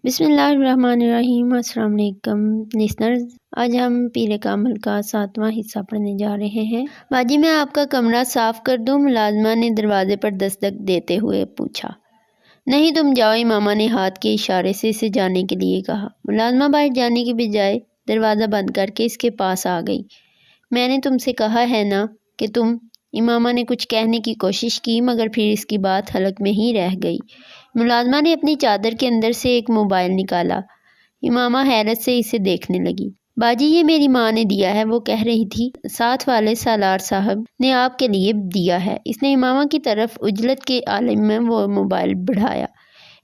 بسم اللہ الرحمن الرحیم۔ السلام علیکم لسنرز، آج ہم پیر کامل کا 7واں حصہ پڑھنے جا رہے ہیں۔ باجی میں آپ کا کمرہ صاف کر دوں؟ ملازمہ نے دروازے پر دستک دیتے ہوئے پوچھا۔ نہیں تم جاؤ، امامہ نے ہاتھ کے اشارے سے اسے جانے کے لیے کہا۔ ملازمہ باہر جانے کی بجائے دروازہ بند کر کے اس کے پاس آ گئی۔ میں نے تم سے کہا ہے نا کہ تم۔ امامہ نے کچھ کہنے کی کوشش کی مگر پھر اس کی بات حلق میں ہی رہ گئی۔ ملازمہ نے اپنی چادر کے اندر سے ایک موبائل نکالا۔ امامہ حیرت سے اسے دیکھنے لگی۔ باجی یہ میری ماں نے دیا ہے، وہ کہہ رہی تھی۔ ساتھ والے سالار صاحب نے آپ کے لیے دیا ہے۔ اس نے امامہ کی طرف عجلت کے عالم میں وہ موبائل بڑھایا۔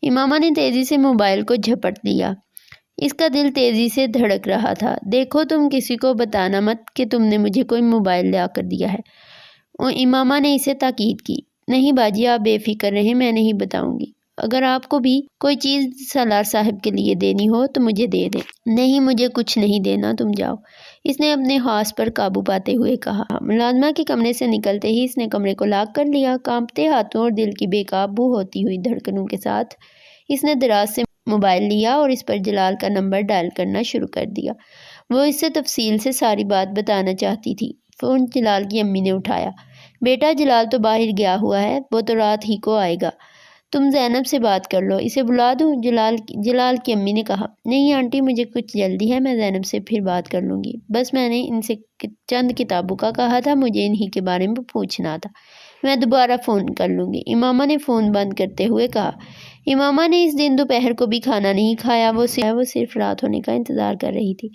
امامہ نے تیزی سے موبائل کو جھپٹ لیا۔ اس کا دل تیزی سے دھڑک رہا تھا۔ دیکھو تم کسی کو بتانا مت کہ تم نے مجھے کوئی موبائل لا کر دیا ہے، امامہ نے اسے تاکید کی۔ نہیں باجی آپ بے فکر رہیں، میں نہیں بتاؤں گی۔ اگر آپ کو بھی کوئی چیز سالار صاحب کے لیے دینی ہو تو مجھے دے دیں۔ نہیں مجھے کچھ نہیں دینا، تم جاؤ، اس نے اپنے ہاس پر قابو پاتے ہوئے کہا۔ ملازمہ کے کمرے سے نکلتے ہی اس نے کمرے کو لاک کر لیا۔ کانپتے ہاتھوں اور دل کی بے قابو ہوتی ہوئی دھڑکنوں کے ساتھ اس نے دراز سے موبائل لیا اور اس پر جلال کا نمبر ڈائل کرنا شروع کر دیا۔ وہ اس سے تفصیل سے ساری بات بتانا چاہتی تھی۔ فون جلال کی امی نے اٹھایا۔ بیٹا جلال تو باہر گیا ہوا ہے، وہ تو رات ہی کو آئے گا، تم زینب سے بات کر لو، اسے بلا دوں؟ جلال کی امی نے کہا۔ نہیں آنٹی مجھے کچھ جلدی ہے، میں زینب سے پھر بات کر لوں گی، بس میں نے ان سے چند کتابوں کا کہا تھا، مجھے انہی کے بارے میں پوچھنا تھا، میں دوبارہ فون کر لوں گی، امامہ نے فون بند کرتے ہوئے کہا۔ امامہ نے اس دن دوپہر کو بھی کھانا نہیں کھایا، وہ صرف رات ہونے کا انتظار کر رہی تھی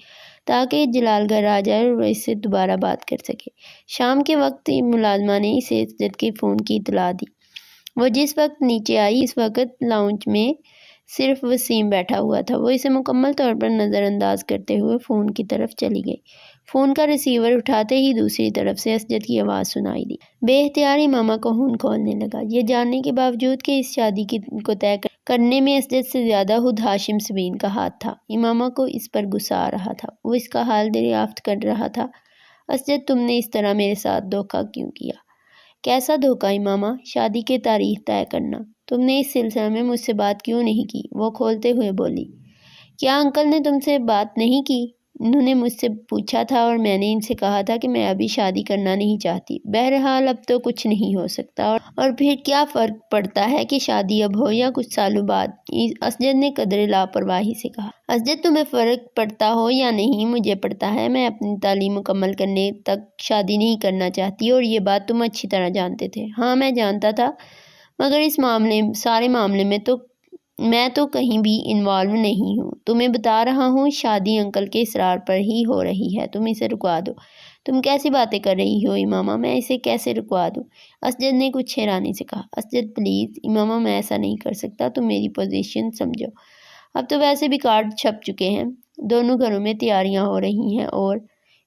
تاکہ جلال گھر آ جائے اور وہ اس سے دوبارہ بات کر سکے۔ شام کے وقت ملازمہ نے اسے عزت کے فون کی اطلاع دی۔ وہ جس وقت نیچے آئی اس وقت لاؤنج میں صرف وسیم بیٹھا ہوا تھا۔ وہ اسے مکمل طور پر نظر انداز کرتے ہوئے فون کی طرف چلی گئی۔ فون کا ریسیور اٹھاتے ہی دوسری طرف سے اسجد کی آواز سنائی دی۔ بے اختیار امامہ کو ہون کھولنے لگا، یہ جاننے کے باوجود کہ اس شادی کو طے کرنے میں اسجد سے زیادہ خود ہاشم سبین کا ہاتھ تھا۔ امامہ کو اس پر غصہ آ رہا تھا، وہ اس کا حال دریافت کر رہا تھا۔ اسجد تم نے اس طرح میرے ساتھ دھوکہ کیوں کیا؟ کیسا دھوکہ امامہ؟ شادی کی تاریخ طے کرنا۔ تم نے اس سلسلے میں مجھ سے بات کیوں نہیں کی؟ وہ کھولتے ہوئے بولی۔ کیا انکل نے تم سے بات نہیں کی؟ انہوں نے مجھ سے پوچھا تھا اور میں نے ان سے کہا تھا کہ میں ابھی شادی کرنا نہیں چاہتی۔ بہرحال اب تو کچھ نہیں ہو سکتا، اور پھر کیا فرق پڑتا ہے کہ شادی اب ہو یا کچھ سالوں بعد؟ اسجد نے قدرے لاپرواہی سے کہا۔ اسجد تمہیں فرق پڑتا ہو یا نہیں مجھے پڑتا ہے، میں اپنی تعلیم مکمل کرنے تک شادی نہیں کرنا چاہتی اور یہ بات تم اچھی طرح جانتے تھے۔ ہاں میں جانتا تھا، مگر اس سارے معاملے میں تو کہیں بھی انوالو نہیں ہوں۔ تمہیں بتا رہا ہوں شادی انکل کے اصرار پر ہی ہو رہی ہے، تم اسے رکوا دو۔ تم کیسی باتیں کر رہی ہو امامہ، میں اسے کیسے رکوا دوں؟ اسجد نے کچھ حیرانی سے کہا۔ اسجد پلیز امامہ میں ایسا نہیں کر سکتا، تم میری پوزیشن سمجھو۔ اب تو ویسے بھی کارڈ چھپ چکے ہیں، دونوں گھروں میں تیاریاں ہو رہی ہیں اور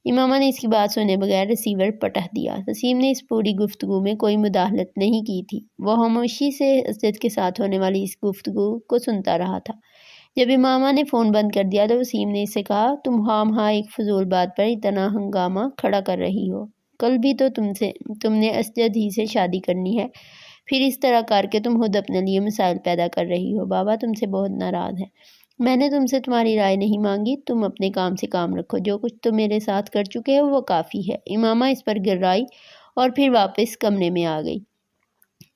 امامہ نے اس کی بات سنے بغیر ریسیور پٹخ دیا۔ وسیم نے اس پوری گفتگو میں کوئی مداخلت نہیں کی تھی، وہ خاموشی سے اسجد کے ساتھ ہونے والی اس گفتگو کو سنتا رہا تھا۔ جب امامہ نے فون بند کر دیا تو وسیم نے اس سے کہا، تم خواہ ایک فضول بات پر اتنا ہنگامہ کھڑا کر رہی ہو، کل بھی تو تم نے اسجد ہی سے شادی کرنی ہے، پھر اس طرح کر کے تم خود اپنے لیے مسائل پیدا کر رہی ہو۔ بابا تم سے بہت ناراض ہے، میں نے تم سے تمہاری رائے نہیں مانگی، تم اپنے کام سے کام رکھو، جو کچھ تم میرے ساتھ کر چکے ہو وہ کافی ہے۔ امامہ اس پر گررائی اور پھر واپس کمرے میں آ گئی۔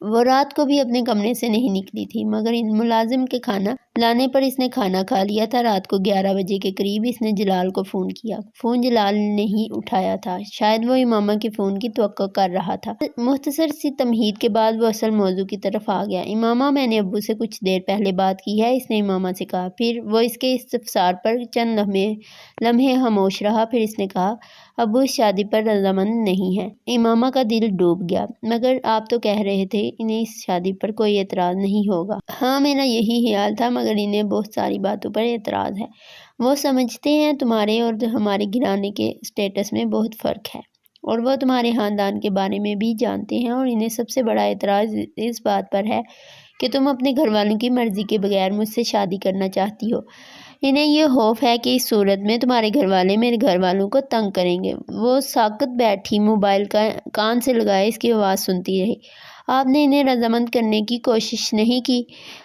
وہ رات کو بھی اپنے کمرے سے نہیں نکلی تھی، مگر ملازم کے کھانا لانے پر اس نے کھانا کھا لیا تھا۔ رات کو 11 بجے کے قریب اس نے جلال کو فون کیا۔ فون جلال نے ہی اٹھایا تھا، شاید وہ امامہ کے فون کی توقع کر رہا تھا۔ مختصر سی تمہید کے بعد وہ اصل موضوع کی طرف آ گیا۔ امامہ میں نے ابو سے کچھ دیر پہلے بات کی ہے، اس نے امامہ سے کہا۔ پھر وہ اس کے استفسار پر چند لمحے خاموش رہا، پھر اس نے کہا، ابو اس شادی پر رضامند نہیں ہے۔ امامہ کا دل ڈوب گیا۔ مگر آپ تو کہہ رہے تھے انہیں اس شادی پر کوئی اعتراض نہیں ہوگا۔ ہاں میرا یہی خیال تھا، مگر انہیں بہت ساری باتوں پر اعتراض ہے۔ وہ سمجھتے ہیں تمہارے اور ہمارے گھرانے کے اسٹیٹس میں بہت فرق ہے، اور وہ تمہارے خاندان کے بارے میں بھی جانتے ہیں، اور انہیں سب سے بڑا اعتراض اس بات پر ہے کہ تم اپنے گھر والوں کی مرضی کے بغیر مجھ سے شادی کرنا چاہتی ہو۔ انہیں یہ خوف ہے کہ اس صورت میں تمہارے گھر والے میرے گھر والوں کو تنگ کریں گے۔ وہ ساکت بیٹھی موبائل کا کان سے لگائے اس کی آواز سنتی رہی۔ آپ نے انہیں رضامند کرنے کی کوشش نہیں کی؟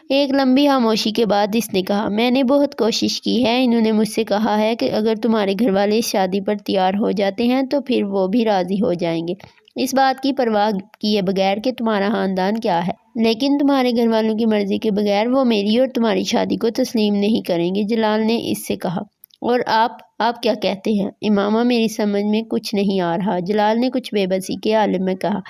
ایک لمبی خاموشی کے بعد اس نے کہا، میں نے بہت کوشش کی ہے۔ انہوں نے مجھ سے کہا ہے کہ اگر تمہارے گھر والے اس شادی پر تیار ہو جاتے ہیں تو پھر وہ بھی راضی ہو جائیں گے، اس بات کی پرواہ کیے بغیر کہ تمہارا خاندان کیا ہے۔ لیکن تمہارے گھر والوں کی مرضی کے بغیر وہ میری اور تمہاری شادی کو تسلیم نہیں کریں گے، جلال نے اس سے کہا۔ اور آپ کیا کہتے ہیں؟ امامہ، میری سمجھ میں کچھ نہیں آ رہا، جلال نے کچھ بے بسی کے عالم میں کہا۔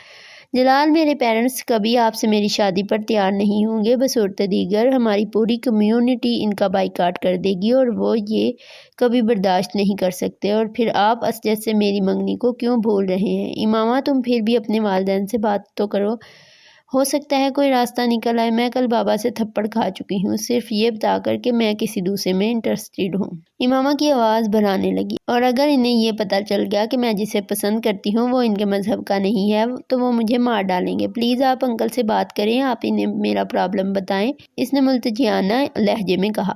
جلال، میرے پیرنٹس کبھی آپ سے میری شادی پر تیار نہیں ہوں گے، بصورت دیگر ہماری پوری کمیونٹی ان کا بائیکاٹ کر دے گی اور وہ یہ کبھی برداشت نہیں کر سکتے۔ اور پھر آپ اسجد سے میری منگنی کو کیوں بھول رہے ہیں؟ امامہ، تم پھر بھی اپنے والدین سے بات تو کرو، ہو سکتا ہے کوئی راستہ نکل آئے۔ میں کل بابا سے تھپڑ کھا چکی ہوں، صرف یہ بتا کر کہ میں کسی دوسرے میں انٹرسٹڈ ہوں۔ امامہ کی آواز بھرانے لگی، اور اگر انہیں یہ پتہ چل گیا کہ میں جسے پسند کرتی ہوں وہ ان کے مذہب کا نہیں ہے تو وہ مجھے مار ڈالیں گے۔ پلیز آپ انکل سے بات کریں، آپ انہیں میرا پرابلم بتائیں، اس نے ملتجیانہ لہجے میں کہا۔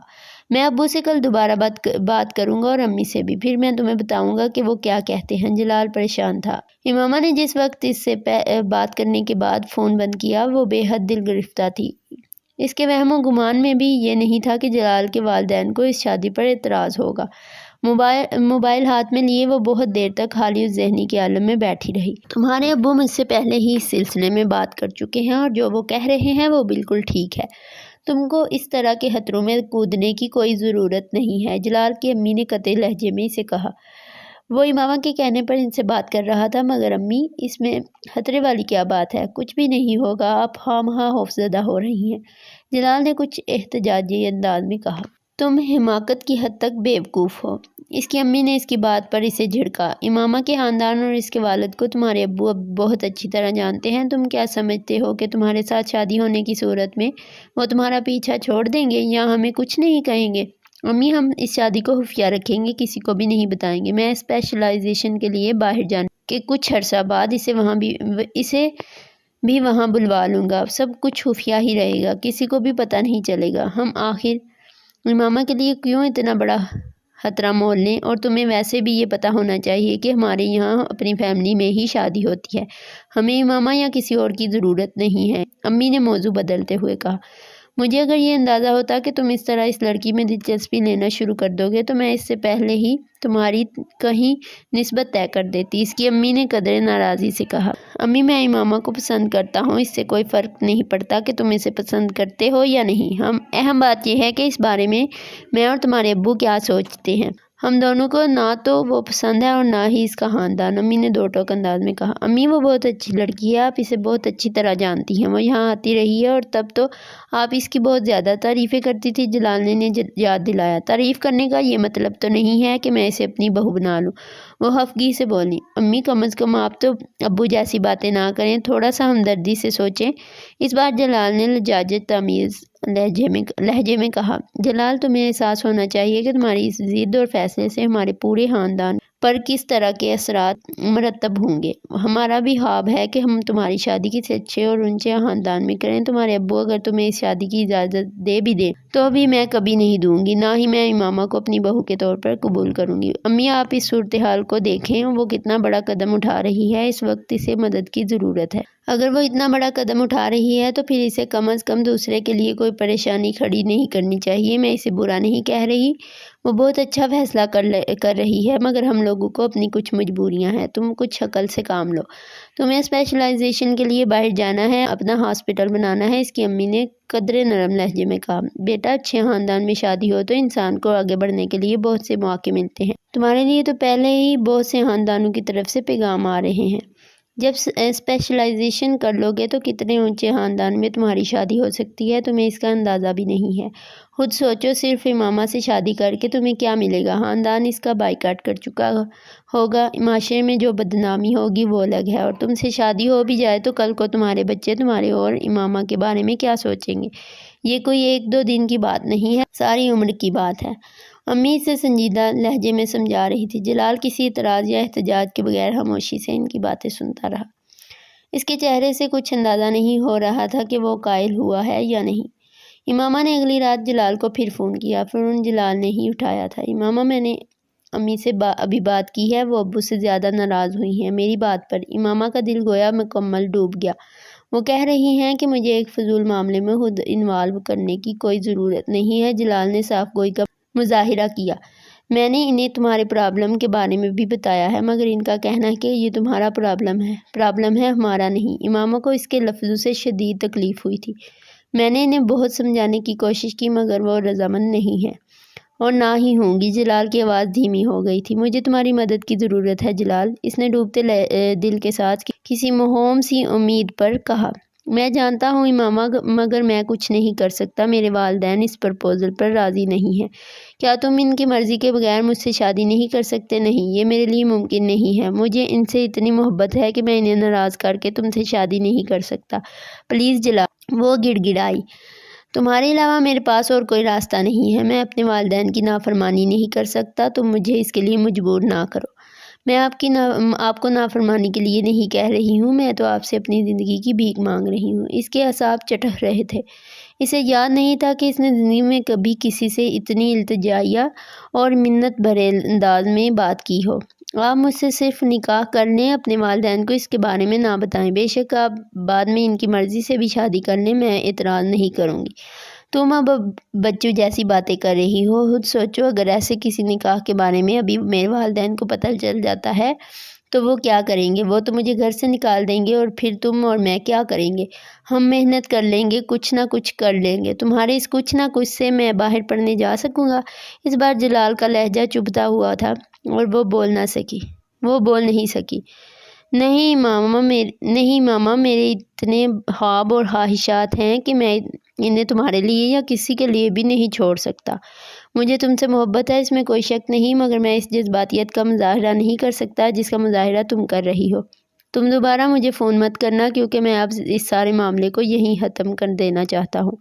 میں ابو سے کل دوبارہ بات کروں گا اور امی سے بھی، پھر میں تمہیں بتاؤں گا کہ وہ کیا کہتے ہیں۔ جلال پریشان تھا۔ امامہ نے جس وقت اس سے بات کرنے کے بعد فون بند کیا وہ بے حد دل گرفتہ تھی۔ اس کے وہم و گمان میں بھی یہ نہیں تھا کہ جلال کے والدین کو اس شادی پر اعتراض ہوگا۔ موبائل ہاتھ میں لیے وہ بہت دیر تک حالی الذہنی کے عالم میں بیٹھی رہی۔ تمہارے ابو مجھ سے پہلے ہی اس سلسلے میں بات کر چکے ہیں اور جو وہ کہہ رہے ہیں وہ بالکل ٹھیک ہے، تم کو اس طرح کے خطروں میں کودنے کی کوئی ضرورت نہیں ہے، جلال کی امی نے قطعی لہجے میں اسے کہا۔ وہ امامہ کے کہنے پر ان سے بات کر رہا تھا، مگر امی، اس میں خطرے والی کیا بات ہے؟ کچھ بھی نہیں ہوگا، آپ خواہ خوفزدہ ہو رہی ہیں، جلال نے کچھ احتجاجی انداز میں کہا۔ تم حماقت کی حد تک بیوقوف ہو، اس کی امی نے اس کی بات پر اسے جھڑکا۔ امامہ کے خاندان اور اس کے والد کو تمہارے ابو اب بہت اچھی طرح جانتے ہیں، تم کیا سمجھتے ہو کہ تمہارے ساتھ شادی ہونے کی صورت میں وہ تمہارا پیچھا چھوڑ دیں گے یا ہمیں کچھ نہیں کہیں گے؟ امی، ہم اس شادی کو خفیہ رکھیں گے، کسی کو بھی نہیں بتائیں گے۔ میں اسپیشلائزیشن کے لیے باہر جانے کے کچھ عرصہ بعد اسے بھی وہاں بلوا لوں گا، سب کچھ خفیہ ہی رہے گا، کسی کو بھی پتہ نہیں چلے گا۔ ہم آخر امامہ کے لیے کیوں اتنا بڑا خطرہ مول لیں؟ اور تمہیں ویسے بھی یہ پتہ ہونا چاہیے کہ ہمارے یہاں اپنی فیملی میں ہی شادی ہوتی ہے، ہمیں امامہ یا کسی اور کی ضرورت نہیں ہے، امی نے موضوع بدلتے ہوئے کہا۔ مجھے اگر یہ اندازہ ہوتا کہ تم اس طرح اس لڑکی میں دلچسپی لینا شروع کر دو گے تو میں اس سے پہلے ہی تمہاری کہیں نسبت طے کر دیتی، اس کی امی نے قدرے ناراضی سے کہا۔ امی، میں امامہ کو پسند کرتا ہوں، اس سے کوئی فرق نہیں پڑتا کہ تم اسے پسند کرتے ہو یا نہیں، اہم بات یہ ہے کہ اس بارے میں اور تمہارے ابو کیا سوچتے ہیں۔ ہم دونوں کو نہ تو وہ پسند ہے اور نہ ہی اس کا خاندان، امی نے دو ٹوک انداز میں کہا۔ امی، وہ بہت اچھی لڑکی ہے، آپ اسے بہت اچھی طرح جانتی ہیں، وہ یہاں آتی رہی ہے اور تب تو آپ اس کی بہت زیادہ تعریفیں کرتی تھی، جلال نے یاد دلایا۔ تعریف کرنے کا یہ مطلب تو نہیں ہے کہ میں اسے اپنی بہو بنا لوں، وہ خفگی سے بولی۔ امی، کم از کم آپ تو ابو جیسی باتیں نہ کریں، تھوڑا سا ہمدردی سے سوچیں، اس بار جلال نے لجاجت تمیز لہجے میں کہا۔ جلال، تمہیں احساس ہونا چاہیے کہ تمہاری اس ضد اور فیصلے سے ہمارے پورے خاندان پر کس طرح کے اثرات مرتب ہوں گے۔ ہمارا بھی خواب ہے کہ ہم تمہاری شادی کسی اچھے اور اونچے خاندان میں کریں، تمہارے ابو اگر تمہیں اس شادی کی اجازت دے بھی دیں تو بھی میں کبھی نہیں دوں گی، نہ ہی میں امامہ کو اپنی بہو کے طور پر قبول کروں گی۔ امی، آپ اس صورتحال کو دیکھیں، وہ کتنا بڑا قدم اٹھا رہی ہے، اس وقت اسے مدد کی ضرورت ہے۔ اگر وہ اتنا بڑا قدم اٹھا رہی ہے تو پھر اسے کم از کم دوسرے کے لیے کوئی پریشانی کھڑی نہیں کرنی چاہیے۔ میں اسے برا نہیں کہہ رہی، وہ بہت اچھا فیصلہ کر رہی ہے، مگر ہم لوگوں کو اپنی کچھ مجبوریاں ہیں، تم کچھ عقل سے کام لو۔ تمہیں اسپیشلائزیشن کے لیے باہر جانا ہے، اپنا ہاسپٹل بنانا ہے، اس کی امی نے قدرے نرم لہجے میں کہا۔ بیٹا، اچھے خاندان میں شادی ہو تو انسان کو آگے بڑھنے کے لیے بہت سے مواقع ملتے ہیں، تمہارے لیے تو پہلے ہی بہت سے خاندانوں کی طرف سے پیغام آ رہے ہیں۔ جب اسپیشلائزیشن کر لو گے تو کتنے اونچے خاندان میں تمہاری شادی ہو سکتی ہے، تمہیں اس کا اندازہ بھی نہیں ہے۔ خود سوچو، صرف امامہ سے شادی کر کے تمہیں کیا ملے گا؟ خاندان اس کا بائیکاٹ کر چکا ہوگا، معاشرے میں جو بدنامی ہوگی وہ الگ ہے، اور تم سے شادی ہو بھی جائے تو کل کو تمہارے بچے تمہارے اور امامہ کے بارے میں کیا سوچیں گے؟ یہ کوئی ایک دو دن کی بات نہیں ہے، ساری عمر کی بات ہے، امی اسے سنجیدہ لہجے میں سمجھا رہی تھی۔ جلال کسی اعتراض یا احتجاج کے بغیر خاموشی سے ان کی باتیں سنتا رہا۔ اس کے چہرے سے کچھ اندازہ نہیں ہو رہا تھا کہ وہ قائل ہوا ہے یا نہیں۔ امامہ نے اگلی رات جلال کو پھر فون کیا، فون جلال نے ہی اٹھایا تھا۔ امامہ، میں نے امی سے ابھی بات کی ہے، وہ ابو سے زیادہ ناراض ہوئی ہیں میری بات پر۔ امامہ کا دل گویا مکمل ڈوب گیا، وہ کہہ رہی ہیں کہ مجھے ایک فضول معاملے میں خود انوالو کرنے کی کوئی ضرورت نہیں ہے۔ جلال نے صاف گوئی کا مظاہرہ کیا۔ میں نے انہیں تمہارے پرابلم کے بارے میں بھی بتایا ہے، مگر ان کا کہنا ہے کہ یہ تمہارا پرابلم ہے، ہمارا نہیں۔ امامہ کو اس کے لفظوں سے شدید تکلیف ہوئی تھی۔ میں نے انہیں بہت سمجھانے کی کوشش کی مگر وہ رضامند نہیں ہے، اور نہ ہی ہوں گی۔ جلال کی آواز دھیمی ہو گئی تھی۔ مجھے تمہاری مدد کی ضرورت ہے جلال، اس نے ڈوبتے دل کے ساتھ کسی موہوم سی امید پر کہا۔ میں جانتا ہوں امامہ، مگر میں کچھ نہیں کر سکتا۔ میرے والدین اس پرپوزل پر راضی نہیں ہیں۔ کیا تم ان کی مرضی کے بغیر مجھ سے شادی نہیں کر سکتے؟ نہیں، یہ میرے لیے ممکن نہیں ہے۔ مجھے ان سے اتنی محبت ہے کہ میں انہیں ناراض کر کے تم سے شادی نہیں کر سکتا۔ پلیز جلال، وہ گڑ گڑائی۔ تمہارے علاوہ میرے پاس اور کوئی راستہ نہیں ہے۔ میں اپنے والدین کی نافرمانی نہیں کر سکتا، تم مجھے اس کے لیے مجبور نہ کرو۔ میں آپ کو نافرمانی کے لیے نہیں کہہ رہی ہوں، میں تو آپ سے اپنی زندگی کی بھیک مانگ رہی ہوں۔ اس کے اعصاب چٹک رہے تھے۔ اسے یاد نہیں تھا کہ اس نے زندگی میں کبھی کسی سے اتنی التجائیہ اور منت بھرے انداز میں بات کی ہو۔ آپ مجھ سے صرف نکاح کر لیں، اپنے والدین کو اس کے بارے میں نہ بتائیں۔ بے شک آپ بعد میں ان کی مرضی سے بھی شادی کر لیں، میں اعتراض نہیں کروں گی۔ تم اب بچوں جیسی باتیں کر رہی ہو۔ خود سوچو، اگر ایسے کسی نکاح کے بارے میں ابھی میرے والدین کو پتہ چل جاتا ہے تو وہ کیا کریں گے؟ وہ تو مجھے گھر سے نکال دیں گے، اور پھر تم اور میں کیا کریں گے؟ ہم محنت کر لیں گے، کچھ نہ کچھ کر لیں گے۔ تمہارے اس کچھ نہ کچھ سے میں باہر پڑھنے جا سکوں گا؟ اس بار جلال کا لہجہ چبھتا ہوا تھا اور وہ بول نہیں سکی۔ نہیں ماما، میرے اتنے خواب اور خواہشات ہیں کہ میں انہیں تمہارے لیے یا کسی کے لیے بھی نہیں چھوڑ سکتا۔ مجھے تم سے محبت ہے، اس میں کوئی شک نہیں، مگر میں اس جذباتیت کا مظاہرہ نہیں کر سکتا جس کا مظاہرہ تم کر رہی ہو۔ تم دوبارہ مجھے فون مت کرنا، کیونکہ میں اب اس سارے معاملے کو یہیں ختم کر دینا چاہتا ہوں۔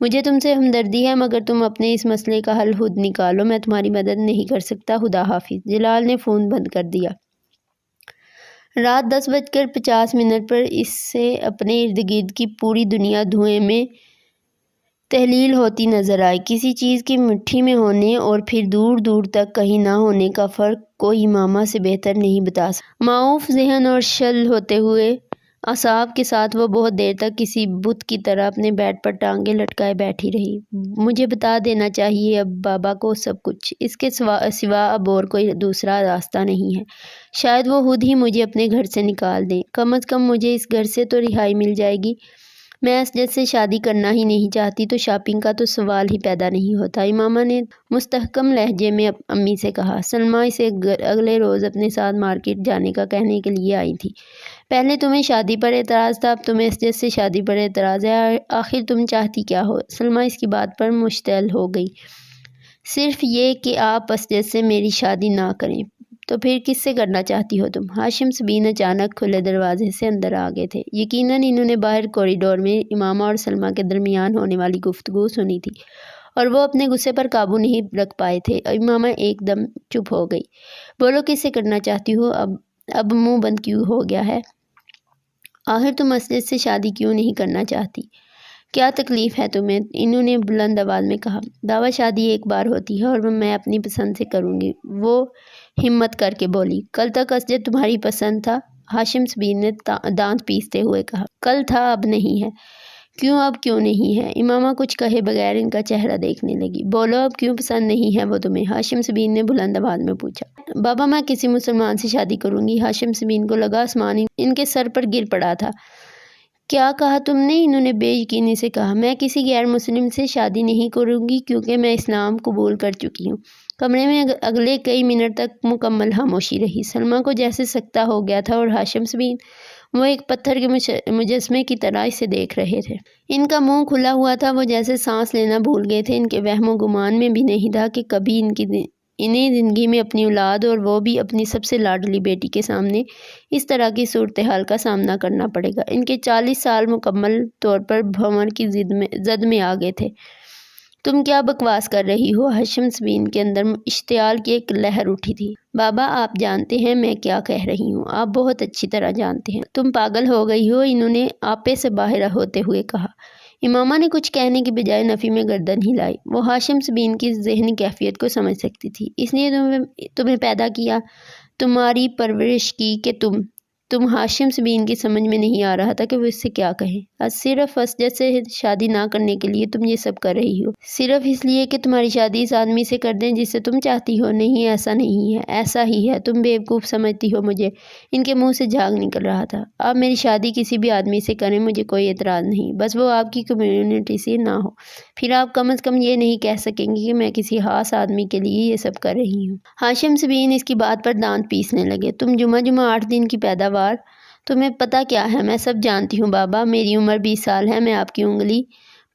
مجھے تم سے ہمدردی ہے، مگر تم اپنے اس مسئلے کا حل خود نکالو، میں تمہاری مدد نہیں کر سکتا۔ خدا حافظ۔ جلال نے فون بند کر دیا۔ رات 10:50 پر اس سے اپنے ارد گرد کی پوری دنیا دھوئیں میں تحلیل ہوتی نظر آئی۔ کسی چیز کی مٹھی میں ہونے اور پھر دور دور تک کہیں نہ ہونے کا فرق کوئی امامہ سے بہتر نہیں بتا سکتا۔ معوف ذہن اور شل ہوتے ہوئے اعصاب کے ساتھ وہ بہت دیر تک کسی بت کی طرح اپنے بیڈ پر ٹانگیں لٹکائے بیٹھی رہی۔ مجھے بتا دینا چاہیے اب بابا کو سب کچھ، اس کے سوا اب اور کوئی دوسرا راستہ نہیں ہے۔ شاید وہ خود ہی مجھے اپنے گھر سے نکال دیں، کم از کم مجھے اس گھر سے تو رہائی مل جائے گی۔ میں اسجد سے شادی کرنا ہی نہیں چاہتی تو شاپنگ کا تو سوال ہی پیدا نہیں ہوتا۔ امامہ نے مستحکم لہجے میں امی سے کہا۔ سلمیٰ اسے اگلے روز اپنے ساتھ مارکیٹ جانے کا کہنے کے لیے آئی تھی۔ پہلے تمہیں شادی پر اعتراض تھا، اب تمہیں اسجد سے شادی پر اعتراض ہے۔ آخر تم چاہتی کیا ہو؟ سلمیٰ اس کی بات پر مشتعل ہو گئی۔ صرف یہ کہ آپ اسجد سے میری شادی نہ کریں۔ تو پھر کس سے کرنا چاہتی ہو تم؟ ہاشم سبین اچانک کھلے دروازے سے اندر آ گئے تھے۔ یقیناً انہوں نے باہر کوریڈور میں امامہ اور سلمیٰ کے درمیان ہونے والی گفتگو سنی تھی، اور وہ اپنے غصے پر قابو نہیں رکھ پائے تھے۔ امامہ ایک دم چپ ہو گئی۔ بولو، کس سے کرنا چاہتی ہو؟ اب منہ بند کیوں ہو گیا ہے؟ آخر تم اسجد سے شادی کیوں نہیں کرنا چاہتی؟ کیا تکلیف ہے تمہیں؟ انہوں نے بلند آواز میں کہا۔ دعویٰ شادی ایک بار ہوتی ہے اور میں اپنی پسند سے کروں گی، وہ ہمت کر کے بولی۔ کل تک اسجد تمہاری پسند تھا؟ ہاشم سبین نے دانت پیستے ہوئے کہا۔ کل تھا، اب نہیں ہے۔ کیوں اب کیوں نہیں ہے؟ امامہ کچھ کہے بغیر ان کا چہرہ دیکھنے لگی۔ بولو، اب کیوں پسند نہیں ہے وہ تمہیں؟ ہاشم سبین نے بلند آواز میں پوچھا۔ بابا، میں کسی مسلمان سے شادی کروں گی۔ ہاشم سبین کو لگا آسمان ان کے سر پر گر پڑا تھا۔ کیا کہا تم نے؟ انہوں نے بے یقینی سے کہا۔ میں کسی غیر مسلم سے شادی نہیں کروں گی، کیونکہ میں اسلام قبول کر چکی ہوں۔ کمرے میں اگلے کئی منٹ تک مکمل خاموشی رہی۔ سلمیٰ کو جیسے سکتہ ہو گیا تھا، اور ہاشم سبین، وہ ایک پتھر کے مجسمے کی طرح اسے دیکھ رہے تھے۔ ان کا منہ کھلا ہوا تھا، وہ جیسے سانس لینا بھول گئے تھے۔ ان کے وہم و گمان میں بھی نہیں تھا کہ کبھی انہیں زندگی میں اپنی اولاد، اور وہ بھی اپنی سب سے لاڈلی بیٹی کے سامنے اس طرح کی صورتحال کا سامنا کرنا پڑے گا۔ ان کے 40 سال مکمل طور پر بھنور کی زد میں آ گئے تھے۔ تم کیا بکواس کر رہی ہو؟ ہاشم سبین کے اندر اشتعال کی ایک لہر اٹھی تھی۔ بابا، آپ جانتے ہیں میں کیا کہہ رہی ہوں، آپ بہت اچھی طرح جانتے ہیں۔ تم پاگل ہو گئی ہو، انہوں نے آپے سے باہر ہوتے ہوئے کہا۔ امامہ نے کچھ کہنے کی بجائے نفی میں گردن ہلائی۔ وہ ہاشم سبین کی ذہنی کیفیت کو سمجھ سکتی تھی۔ اس نے تمہیں پیدا کیا، تمہاری پرورش کی کہ تم تم ہاشم سبین کی سمجھ میں نہیں آ رہا تھا کہ وہ اس سے کیا کہیں۔ صرف اسجد سے شادی نہ کرنے کے لیے تم یہ سب کر رہی ہو، صرف اس لیے کہ تمہاری شادی اس آدمی سے کر دیں جسے تم چاہتی ہو۔ نہیں، ایسا نہیں ہے، ایسا ہی ہے، تم بیوقوف سمجھتی ہو مجھے۔ ان کے منہ سے جھاگ نکل رہا تھا۔ آپ میری شادی کسی بھی آدمی سے کریں، مجھے کوئی اعتراض نہیں، بس وہ آپ کی کمیونٹی سے نہ ہو۔ پھر آپ کم از کم یہ نہیں کہہ سکیں گی کہ میں کسی خاص آدمی کے لیے یہ سب کر رہی ہوں۔ ہاشم سبین اس کی بات پر دانت پیسنے لگے۔ تم جمعہ 8 دن کی پیداوار، تمہیں پتہ کیا ہے؟ میں سب جانتی ہوں بابا، میری عمر 20 سال ہے، میں آپ کی انگلی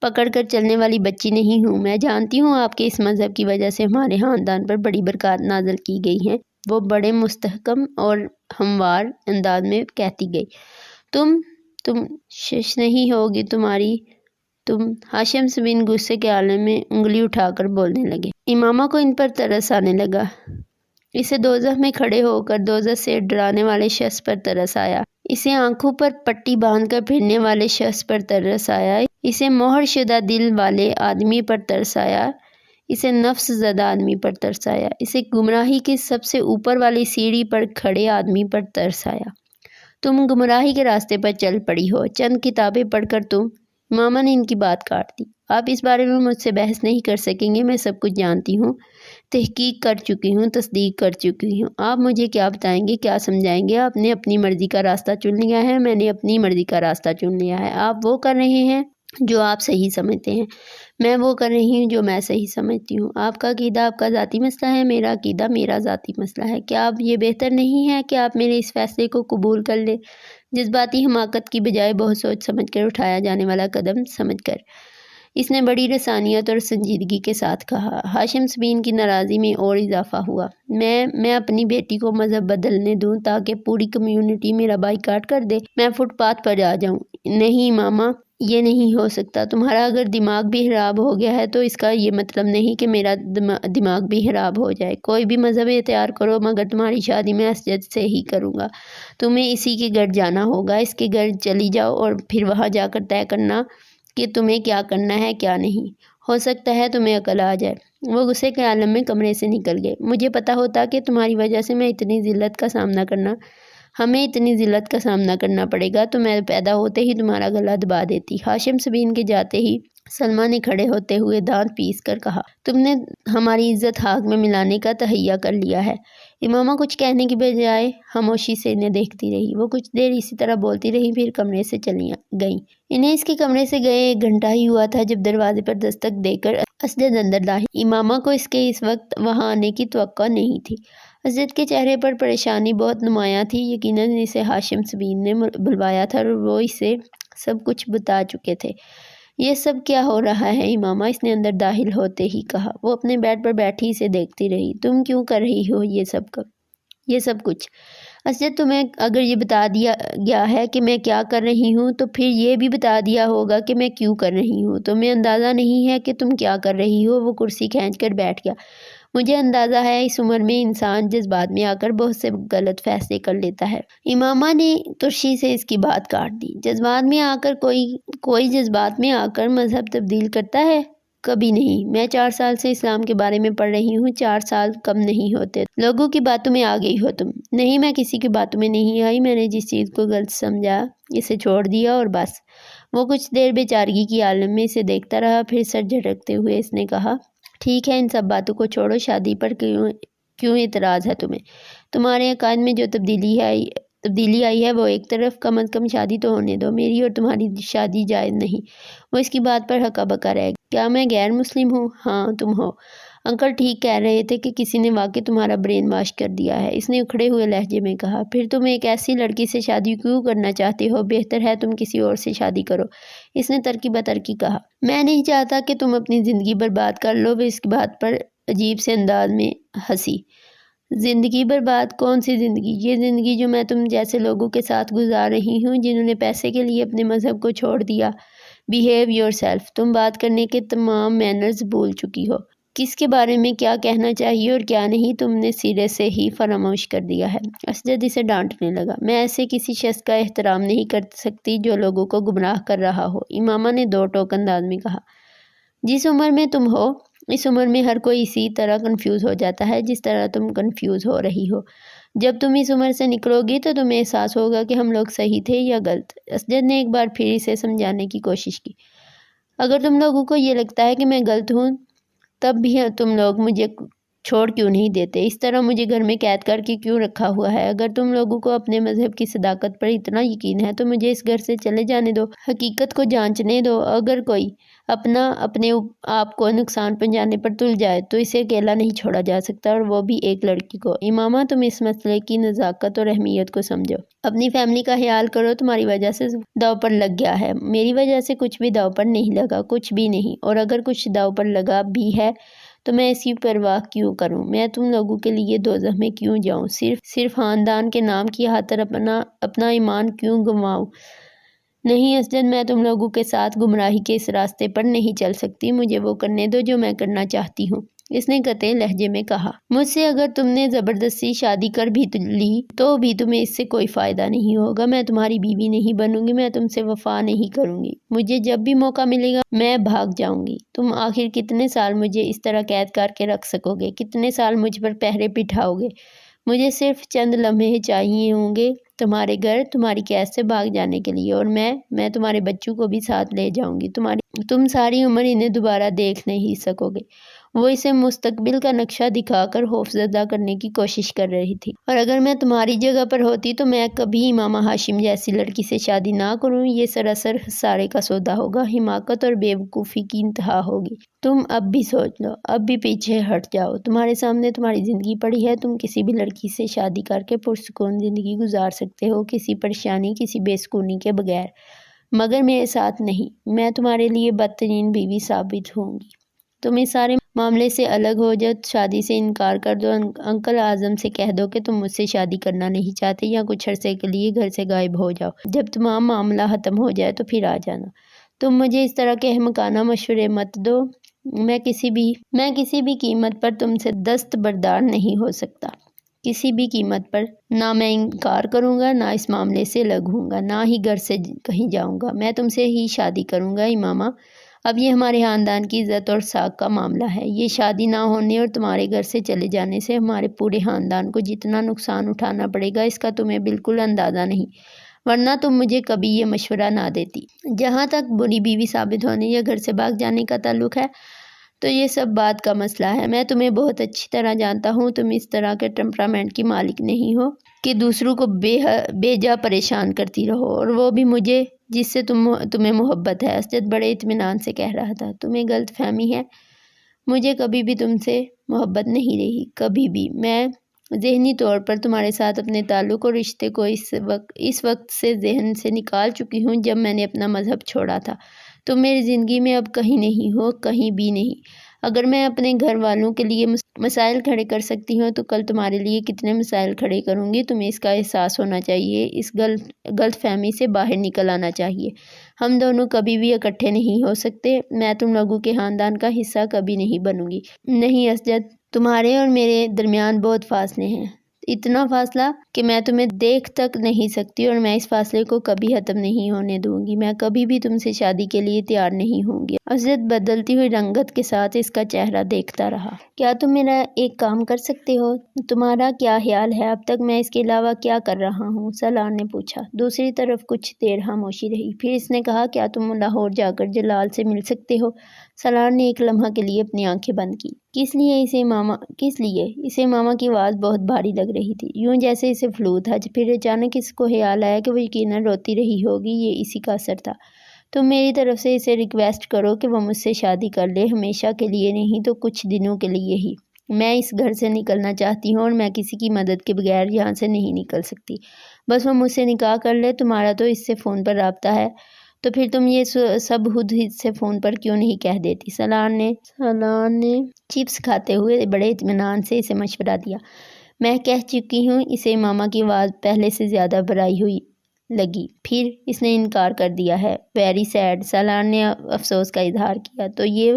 پکڑ کر چلنے والی بچی نہیں ہوں۔ میں جانتی ہوں آپ کے اس مذہب کی وجہ سے ہمارے خاندان پر بڑی برکات نازل کی گئی ہیں، وہ بڑے مستحکم اور ہموار انداز میں کہتی گئی۔ تم شش نہیں ہوگی تم ہاشم سبین غصے کے عالم میں انگلی اٹھا کر بولنے لگے۔ امامہ کو ان پر ترس آنے لگا۔ اسے دوزخ میں کھڑے ہو کر دوزخ سے ڈرانے والے شخص پر ترس آیا، اسے آنکھوں پر پٹی باندھ کر پھرنے والے شخص پر ترس آیا، اسے مہر شدہ دل والے آدمی پر ترس آیا، اسے نفس زدہ آدمی پر ترس آیا، اسے گمراہی کے سب سے اوپر والی سیڑھی پر کھڑے آدمی پر ترس آیا۔ تم گمراہی کے راستے پر چل پڑی ہو، چند کتابیں پڑھ کر تم۔ ماما نے ان کی بات کاٹ دی۔ آپ اس بارے میں مجھ سے بحث نہیں کر سکیں گے، میں سب کچھ جانتی ہوں، تحقیق کر چکی ہوں، تصدیق کر چکی ہوں۔ آپ مجھے کیا بتائیں گے، کیا سمجھائیں گے؟ آپ نے اپنی مرضی کا راستہ چن لیا ہے، میں نے اپنی مرضی کا راستہ چن لیا ہے۔ آپ وہ کر رہے ہیں جو آپ صحیح سمجھتے ہیں، میں وہ کر رہی ہوں جو میں صحیح سمجھتی ہوں۔ آپ کا عقیدہ آپ کا ذاتی مسئلہ ہے، میرا عقیدہ میرا ذاتی مسئلہ ہے۔ کیا اب یہ بہتر نہیں ہے کہ آپ میرے اس فیصلے کو قبول کر لیں، جذباتی حماقت کی بجائے بہت سوچ سمجھ کر اٹھایا جانے والا قدم سمجھ کر؟ اس نے بڑی رسانیت اور سنجیدگی کے ساتھ کہا۔ ہاشم سبین کی ناراضی میں اور اضافہ ہوا۔ میں اپنی بیٹی کو مذہب بدلنے دوں تاکہ پوری کمیونٹی میرا بائیکاٹ کر دے، میں فٹ پاتھ پر آ جاؤں؟ نہیں ماما، یہ نہیں ہو سکتا۔ تمہارا اگر دماغ بھی خراب ہو گیا ہے تو اس کا یہ مطلب نہیں کہ میرا دماغ بھی خراب ہو جائے۔ کوئی بھی مذہب اختیار کرو، مگر تمہاری شادی میں اسجد سے ہی کروں گا۔ تمہیں اسی کے گھر جانا ہوگا، اس کے گھر چلی جاؤ اور پھر وہاں جا کر طے کرنا کہ تمہیں کیا کرنا ہے کیا نہیں۔ ہو سکتا ہے تمہیں عقل آ جائے۔ وہ غصے کے عالم میں کمرے سے نکل گئے۔ مجھے پتا ہوتا کہ تمہاری وجہ سے ہمیں اتنی ذلت کا سامنا کرنا پڑے گا تو میں پیدا ہوتے ہی تمہارا گلا دبا دیتی۔ ہاشم سبین کے جاتے ہی سلمیٰ نے کھڑے ہوتے ہوئے دانت پیس کر کہا، تم نے ہماری عزت خاک میں ملانے کا تہیہ کر لیا ہے۔ امامہ کچھ کہنے کی بجائے خاموشی سے انہیں دیکھتی رہی۔ وہ کچھ دیر اسی طرح بولتی رہی، پھر کمرے سے چلی گئیں۔ انہیں اس کے کمرے سے گئے 1 گھنٹہ ہی ہوا تھا جب دروازے پر دستک دے کر اسجد اندر داخل۔ امامہ کو اس وقت وہاں آنے کی توقع نہیں تھی۔ اسجد کے چہرے پر پریشانی بہت نمایاں تھی۔ یقیناً اسے ہاشم سبین نے بلوایا تھا اور وہ اسے سب کچھ بتا چکے تھے۔ یہ سب کیا ہو رہا ہے امامہ؟ اس نے اندر داخل ہوتے ہی کہا۔ وہ اپنے بیڈ پر بیٹھی اسے دیکھتی رہی۔ تم کیوں کر رہی ہو یہ سب کچھ؟ اسجد، تمہیں اگر یہ بتا دیا گیا ہے کہ میں کیا کر رہی ہوں تو پھر یہ بھی بتا دیا ہوگا کہ میں کیوں کر رہی ہوں۔ تمہیں اندازہ نہیں ہے کہ تم کیا کر رہی ہو۔ وہ کرسی کھینچ کر بیٹھ گیا۔ مجھے اندازہ ہے اس عمر میں انسان جذبات میں آ کر بہت سے غلط فیصلے کر لیتا ہے۔ امامہ نے ترشی سے اس کی بات کاٹ دی۔ جذبات میں آ کر کوئی جذبات میں آ کر مذہب تبدیل کرتا ہے؟ کبھی نہیں۔ میں 4 سال سے اسلام کے بارے میں پڑھ رہی ہوں۔ 4 سال کم نہیں ہوتے۔ لوگوں کی باتوں میں آ گئی ہو تم۔ نہیں، میں کسی کی باتوں میں نہیں آئی۔ میں نے جس چیز کو غلط سمجھا اسے چھوڑ دیا اور بس۔ وہ کچھ دیر بے چارگی کی عالم میں اسے دیکھتا رہا، پھر سر جھٹکتے ہوئے اس نے کہا، ٹھیک ہے، ان سب باتوں کو چھوڑو۔ شادی پر کیوں اعتراض ہے تمہیں؟ تمہارے عقائد میں جو تبدیلی آئی ہے وہ ایک طرف، کم از کم شادی تو ہونے دو۔ میری اور تمہاری شادی جائز نہیں۔ وہ اس کی بات پر ہکا بکا رہ گیا۔ کیا میں غیر مسلم ہوں؟ ہاں تم ہو۔ انکل ٹھیک کہہ رہے تھے کہ کسی نے واقعی تمہارا برین واش کر دیا ہے، اس نے اکھڑے ہوئے لہجے میں کہا۔ پھر تم ایک ایسی لڑکی سے شادی کیوں کرنا چاہتے ہو؟ بہتر ہے تم کسی اور سے شادی کرو، اس نے ترکی بترکی کہا۔ میں نہیں چاہتا کہ تم اپنی زندگی برباد کر لو۔ وہ اس بات پر عجیب سے انداز میں ہنسی۔ زندگی برباد؟ کون سی زندگی؟ یہ زندگی جو میں تم جیسے لوگوں کے ساتھ گزار رہی ہوں جنہوں نے پیسے کے لیے اپنے مذہب کو چھوڑ دیا۔ Behave your self. تم بات کرنے کے تمام مینرز بھول چکی ہو۔ کس کے بارے میں کیا کہنا چاہیے اور کیا نہیں تم نے سرے سے ہی فراموش کر دیا ہے۔ اسجد اسے ڈانٹنے لگا۔ میں ایسے کسی شخص کا احترام نہیں کر سکتی جو لوگوں کو گمراہ کر رہا ہو، امامہ نے 2 ٹوک انداز میں کہا۔ جس عمر میں تم ہو، اس عمر میں ہر کوئی اسی طرح کنفیوز ہو جاتا ہے جس طرح تم کنفیوز ہو رہی ہو۔ جب تم اس عمر سے نکلو گی تو تمہیں احساس ہوگا کہ ہم لوگ صحیح تھے یا غلط۔ اسجد نے ایک بار پھر اسے سمجھانے کی کوشش کی۔ اگر تم لوگوں کو یہ لگتا ہے کہ میں غلط ہوں تب بھی تم لوگ مجھے چھوڑ کیوں نہیں دیتے؟ اس طرح مجھے گھر میں قید کر کے کیوں رکھا ہوا ہے؟ اگر تم لوگوں کو اپنے مذہب کی صداقت پر اتنا یقین ہے تو مجھے اس گھر سے چلے جانے دو، حقیقت کو جانچنے دو۔ اگر کوئی اپنے آپ کو نقصان پہنچانے پر تل جائے تو اسے اکیلا نہیں چھوڑا جا سکتا، اور وہ بھی ایک لڑکی کو۔ امامہ، تم اس مسئلے کی نزاکت اور اہمیت کو سمجھو۔ اپنی فیملی کا خیال کرو۔ تمہاری وجہ سے داؤ پر لگ گیا ہے، میری وجہ سے کچھ بھی داؤ پر نہیں لگا، کچھ بھی نہیں۔ اور اگر کچھ داؤ پر لگا بھی ہے تو میں اس کی پرواہ کیوں کروں؟ میں تم لوگوں کے لیے دوزخ میں کیوں جاؤں؟ صرف خاندان کے نام کی خاطر اپنا ایمان کیوں گنواؤں؟ نہیں اسجد، میں تم لوگوں کے ساتھ گمراہی کے اس راستے پر نہیں چل سکتی۔ مجھے وہ کرنے دو جو میں کرنا چاہتی ہوں، اس نے قطعی لہجے میں کہا۔ مجھ سے اگر تم نے زبردستی شادی کر بھی لی تو بھی تمہیں اس سے کوئی فائدہ نہیں ہوگا۔ میں تمہاری بیوی نہیں بنوں گی، میں تم سے وفا نہیں کروں گی۔ مجھے جب بھی موقع ملے گا میں بھاگ جاؤں گی۔ تم آخر کتنے سال مجھے اس طرح قید کر کے رکھ سکو گے؟ کتنے سال مجھ پر پہرے بٹھاؤ گے؟ مجھے صرف چند لمحے چاہیے ہوں گے تمہارے گھر، تمہاری قید سے بھاگ جانے کے لیے، اور میں تمہارے بچوں کو بھی ساتھ لے جاؤں گی۔ تم ساری عمر انہیں دوبارہ دیکھ نہیں سکو گے۔ وہ اسے مستقبل کا نقشہ دکھا کر خوفزدہ کرنے کی کوشش کر رہی تھی۔ اور اگر میں تمہاری جگہ پر ہوتی تو میں کبھی امامہ ہاشم جیسی لڑکی سے شادی نہ کروں۔ یہ سراسر خسارے کا سودا ہوگا، حماقت اور بے وقوفی کی انتہا ہوگی۔ تم اب بھی سوچ لو، اب بھی پیچھے ہٹ جاؤ۔ تمہارے سامنے تمہاری زندگی پڑی ہے، تم کسی بھی لڑکی سے شادی کر کے پرسکون زندگی گزار سکتے ہو، کسی پریشانی، کسی بے سکونی کے بغیر، مگر میرے ساتھ نہیں۔ میں تمہارے لیے بدترین بیوی ثابت ہوں گی۔ تم اس سارے معاملے سے الگ ہو جاؤ، شادی سے انکار کر دو، انکل اعظم سے کہہ دو کہ تم مجھ سے شادی کرنا نہیں چاہتے، یا کچھ عرصے کے لیے گھر سے غائب ہو جاؤ۔ جب تمام معاملہ ختم ہو جائے تو پھر آ جانا۔ تم مجھے اس طرح کے احمقانہ مشورے مت دو۔ میں کسی بھی قیمت پر تم سے دستبردار نہیں ہو سکتا، کسی بھی قیمت پر۔ نہ میں انکار کروں گا، نہ اس معاملے سے الگ ہوں گا، نہ ہی گھر سے کہیں جاؤں گا۔ میں تم سے ہی شادی کروں گا امامہ۔ اب یہ ہمارے خاندان کی عزت اور ساکھ کا معاملہ ہے۔ یہ شادی نہ ہونے اور تمہارے گھر سے چلے جانے سے ہمارے پورے خاندان کو جتنا نقصان اٹھانا پڑے گا اس کا تمہیں بالکل اندازہ نہیں، ورنہ تم مجھے کبھی یہ مشورہ نہ دیتی۔ جہاں تک بری بیوی ثابت ہونے یا گھر سے بھاگ جانے کا تعلق ہے تو یہ سب بات کا مسئلہ ہے۔ میں تمہیں بہت اچھی طرح جانتا ہوں، تم اس طرح کے ٹیمپرامنٹ کی مالک نہیں ہو کہ دوسروں کو بے جا پریشان کرتی رہو، اور وہ بھی مجھے جس سے تمہیں محبت ہے۔ اسجد بڑے اطمینان سے کہہ رہا تھا۔ تمہیں غلط فہمی ہے، مجھے کبھی بھی تم سے محبت نہیں رہی، کبھی بھی۔ میں ذہنی طور پر تمہارے ساتھ اپنے تعلق اور رشتے کو اس وقت سے ذہن سے نکال چکی ہوں جب میں نے اپنا مذہب چھوڑا تھا۔ تم میری زندگی میں اب کہیں نہیں ہو، کہیں بھی نہیں۔ اگر میں اپنے گھر والوں کے لیے مسائل کھڑے کر سکتی ہوں تو کل تمہارے لیے کتنے مسائل کھڑے کروں گی، تمہیں اس کا احساس ہونا چاہیے۔ اس غلط فہمی سے باہر نکل آنا چاہیے۔ ہم دونوں کبھی بھی اکٹھے نہیں ہو سکتے۔ میں تم لوگوں کے خاندان کا حصہ کبھی نہیں بنوں گی۔ نہیں اسجد، تمہارے اور میرے درمیان بہت فاصلے ہیں، اتنا فاصلہ کہ میں تمہیں دیکھ تک نہیں سکتی، اور میں اس فاصلے کو کبھی ختم نہیں ہونے دوں گی۔ میں کبھی بھی تم سے شادی کے لیے تیار نہیں ہوں گی۔ اسجد بدلتی ہوئی رنگت کے ساتھ اس کا چہرہ دیکھتا رہا۔ کیا تم میرا ایک کام کر سکتے ہو؟ تمہارا کیا خیال ہے؟ اب تک میں اس کے علاوہ کیا کر رہا ہوں؟ سالار نے پوچھا۔ دوسری طرف کچھ دیر خاموشی رہی، پھر اس نے کہا، کیا تم لاہور جا کر جلال سے مل سکتے ہو؟ سالار نے ایک لمحہ کے لیے اپنی آنکھیں بند کی۔ کس لیے؟ اسے ماما کی آواز بہت بھاری لگ رہی تھی، یوں جیسے اسے فلو تھا۔ پھر اچانک اس کو خیال آیا کہ وہ یقیناً روتی رہی ہوگی، یہ اسی کا اثر تھا۔ تم میری طرف سے اسے ریکویسٹ کرو کہ وہ مجھ سے شادی کر لے، ہمیشہ کے لیے نہیں تو کچھ دنوں کے لیے ہی۔ میں اس گھر سے نکلنا چاہتی ہوں، اور میں کسی کی مدد کے بغیر یہاں سے نہیں نکل سکتی۔ بس وہ مجھ سے نکاح کر لے۔ تمہارا تو اس سے فون پر رابطہ ہے، تو پھر تم یہ سب خود سے فون پر کیوں نہیں کہہ دیتی؟ سالار نے چپس کھاتے ہوئے بڑے اطمینان سے اسے مشورہ دیا۔ میں کہہ چکی ہوں۔ اسے ماما کی آواز پہلے سے زیادہ بھرائی ہوئی لگی۔ پھر اس نے انکار کر دیا ہے۔ ویری سیڈ، سالار نے افسوس کا اظہار کیا۔ تو یہ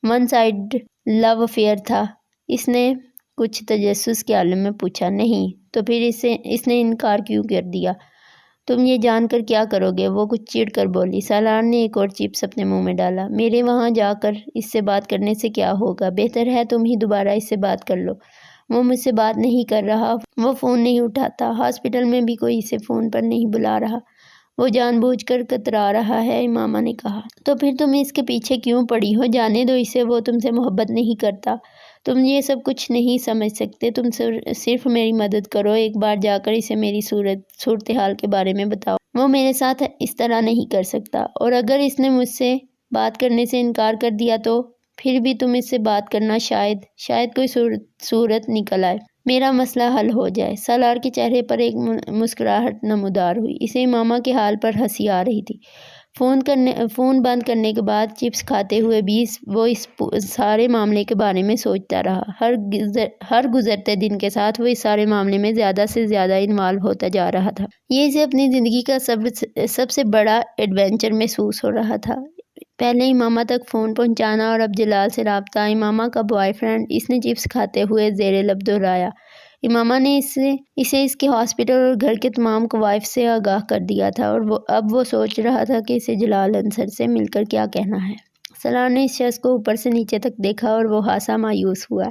ون سائڈ لو افیئر تھا؟ اس نے کچھ تجسس کے عالم میں پوچھا۔ نہیں، تو پھر اس نے انکار کیوں کر دیا؟ تم یہ جان کر کیا کرو گے؟ وہ کچھ چڑ کر بولی۔ سالار نے ایک اور چپس اپنے منہ میں ڈالا۔ میرے وہاں جا کر اس سے بات کرنے سے کیا ہوگا؟ بہتر ہے تم ہی دوبارہ اس سے بات کر لو۔ وہ مجھ سے بات نہیں کر رہا، وہ فون نہیں اٹھاتا، ہاسپٹل میں بھی کوئی اسے فون پر نہیں بلا رہا، وہ جان بوجھ کر کترا رہا ہے، امامہ نے کہا۔ تو پھر تم اس کے پیچھے کیوں پڑی ہو؟ جانے دو اسے، وہ تم سے محبت نہیں کرتا، تم یہ سب کچھ نہیں سمجھ سکتے، تم صرف میری مدد کرو، ایک بار جا کر اسے میری صورتحال کے بارے میں بتاؤ۔ وہ میرے ساتھ اس طرح نہیں کر سکتا، اور اگر اس نے مجھ سے بات کرنے سے انکار کر دیا تو پھر بھی تم اس سے بات کرنا، شاید کوئی صورت نکل آئے، میرا مسئلہ حل ہو جائے۔ سالار کے چہرے پر ایک مسکراہٹ نمودار ہوئی، اسے امامہ کے حال پر ہنسی آ رہی تھی۔ فون بند کرنے کے بعد چپس کھاتے ہوئے بھی وہ اس سارے معاملے کے بارے میں سوچتا رہا۔ ہر گزرتے دن کے ساتھ وہ اس سارے معاملے میں زیادہ سے زیادہ انوالو ہوتا جا رہا تھا۔ یہ اسے اپنی زندگی کا سب سے بڑا ایڈونچر محسوس ہو رہا تھا۔ پہلے امامہ تک فون پہنچانا اور اب جلال سے رابطہ۔ امامہ کا بوائے فرینڈ، اس نے چپس کھاتے ہوئے زیر لب دہرایا۔ امامہ نے اسے اس کے ہاسپٹل اور گھر کے تمام کوائف سے آگاہ کر دیا تھا، اور اب وہ سوچ رہا تھا کہ اسے جلال انصر سے مل کر کیا کہنا ہے۔ سالار نے اس شخص کو اوپر سے نیچے تک دیکھا اور وہ خاصا مایوس ہوا۔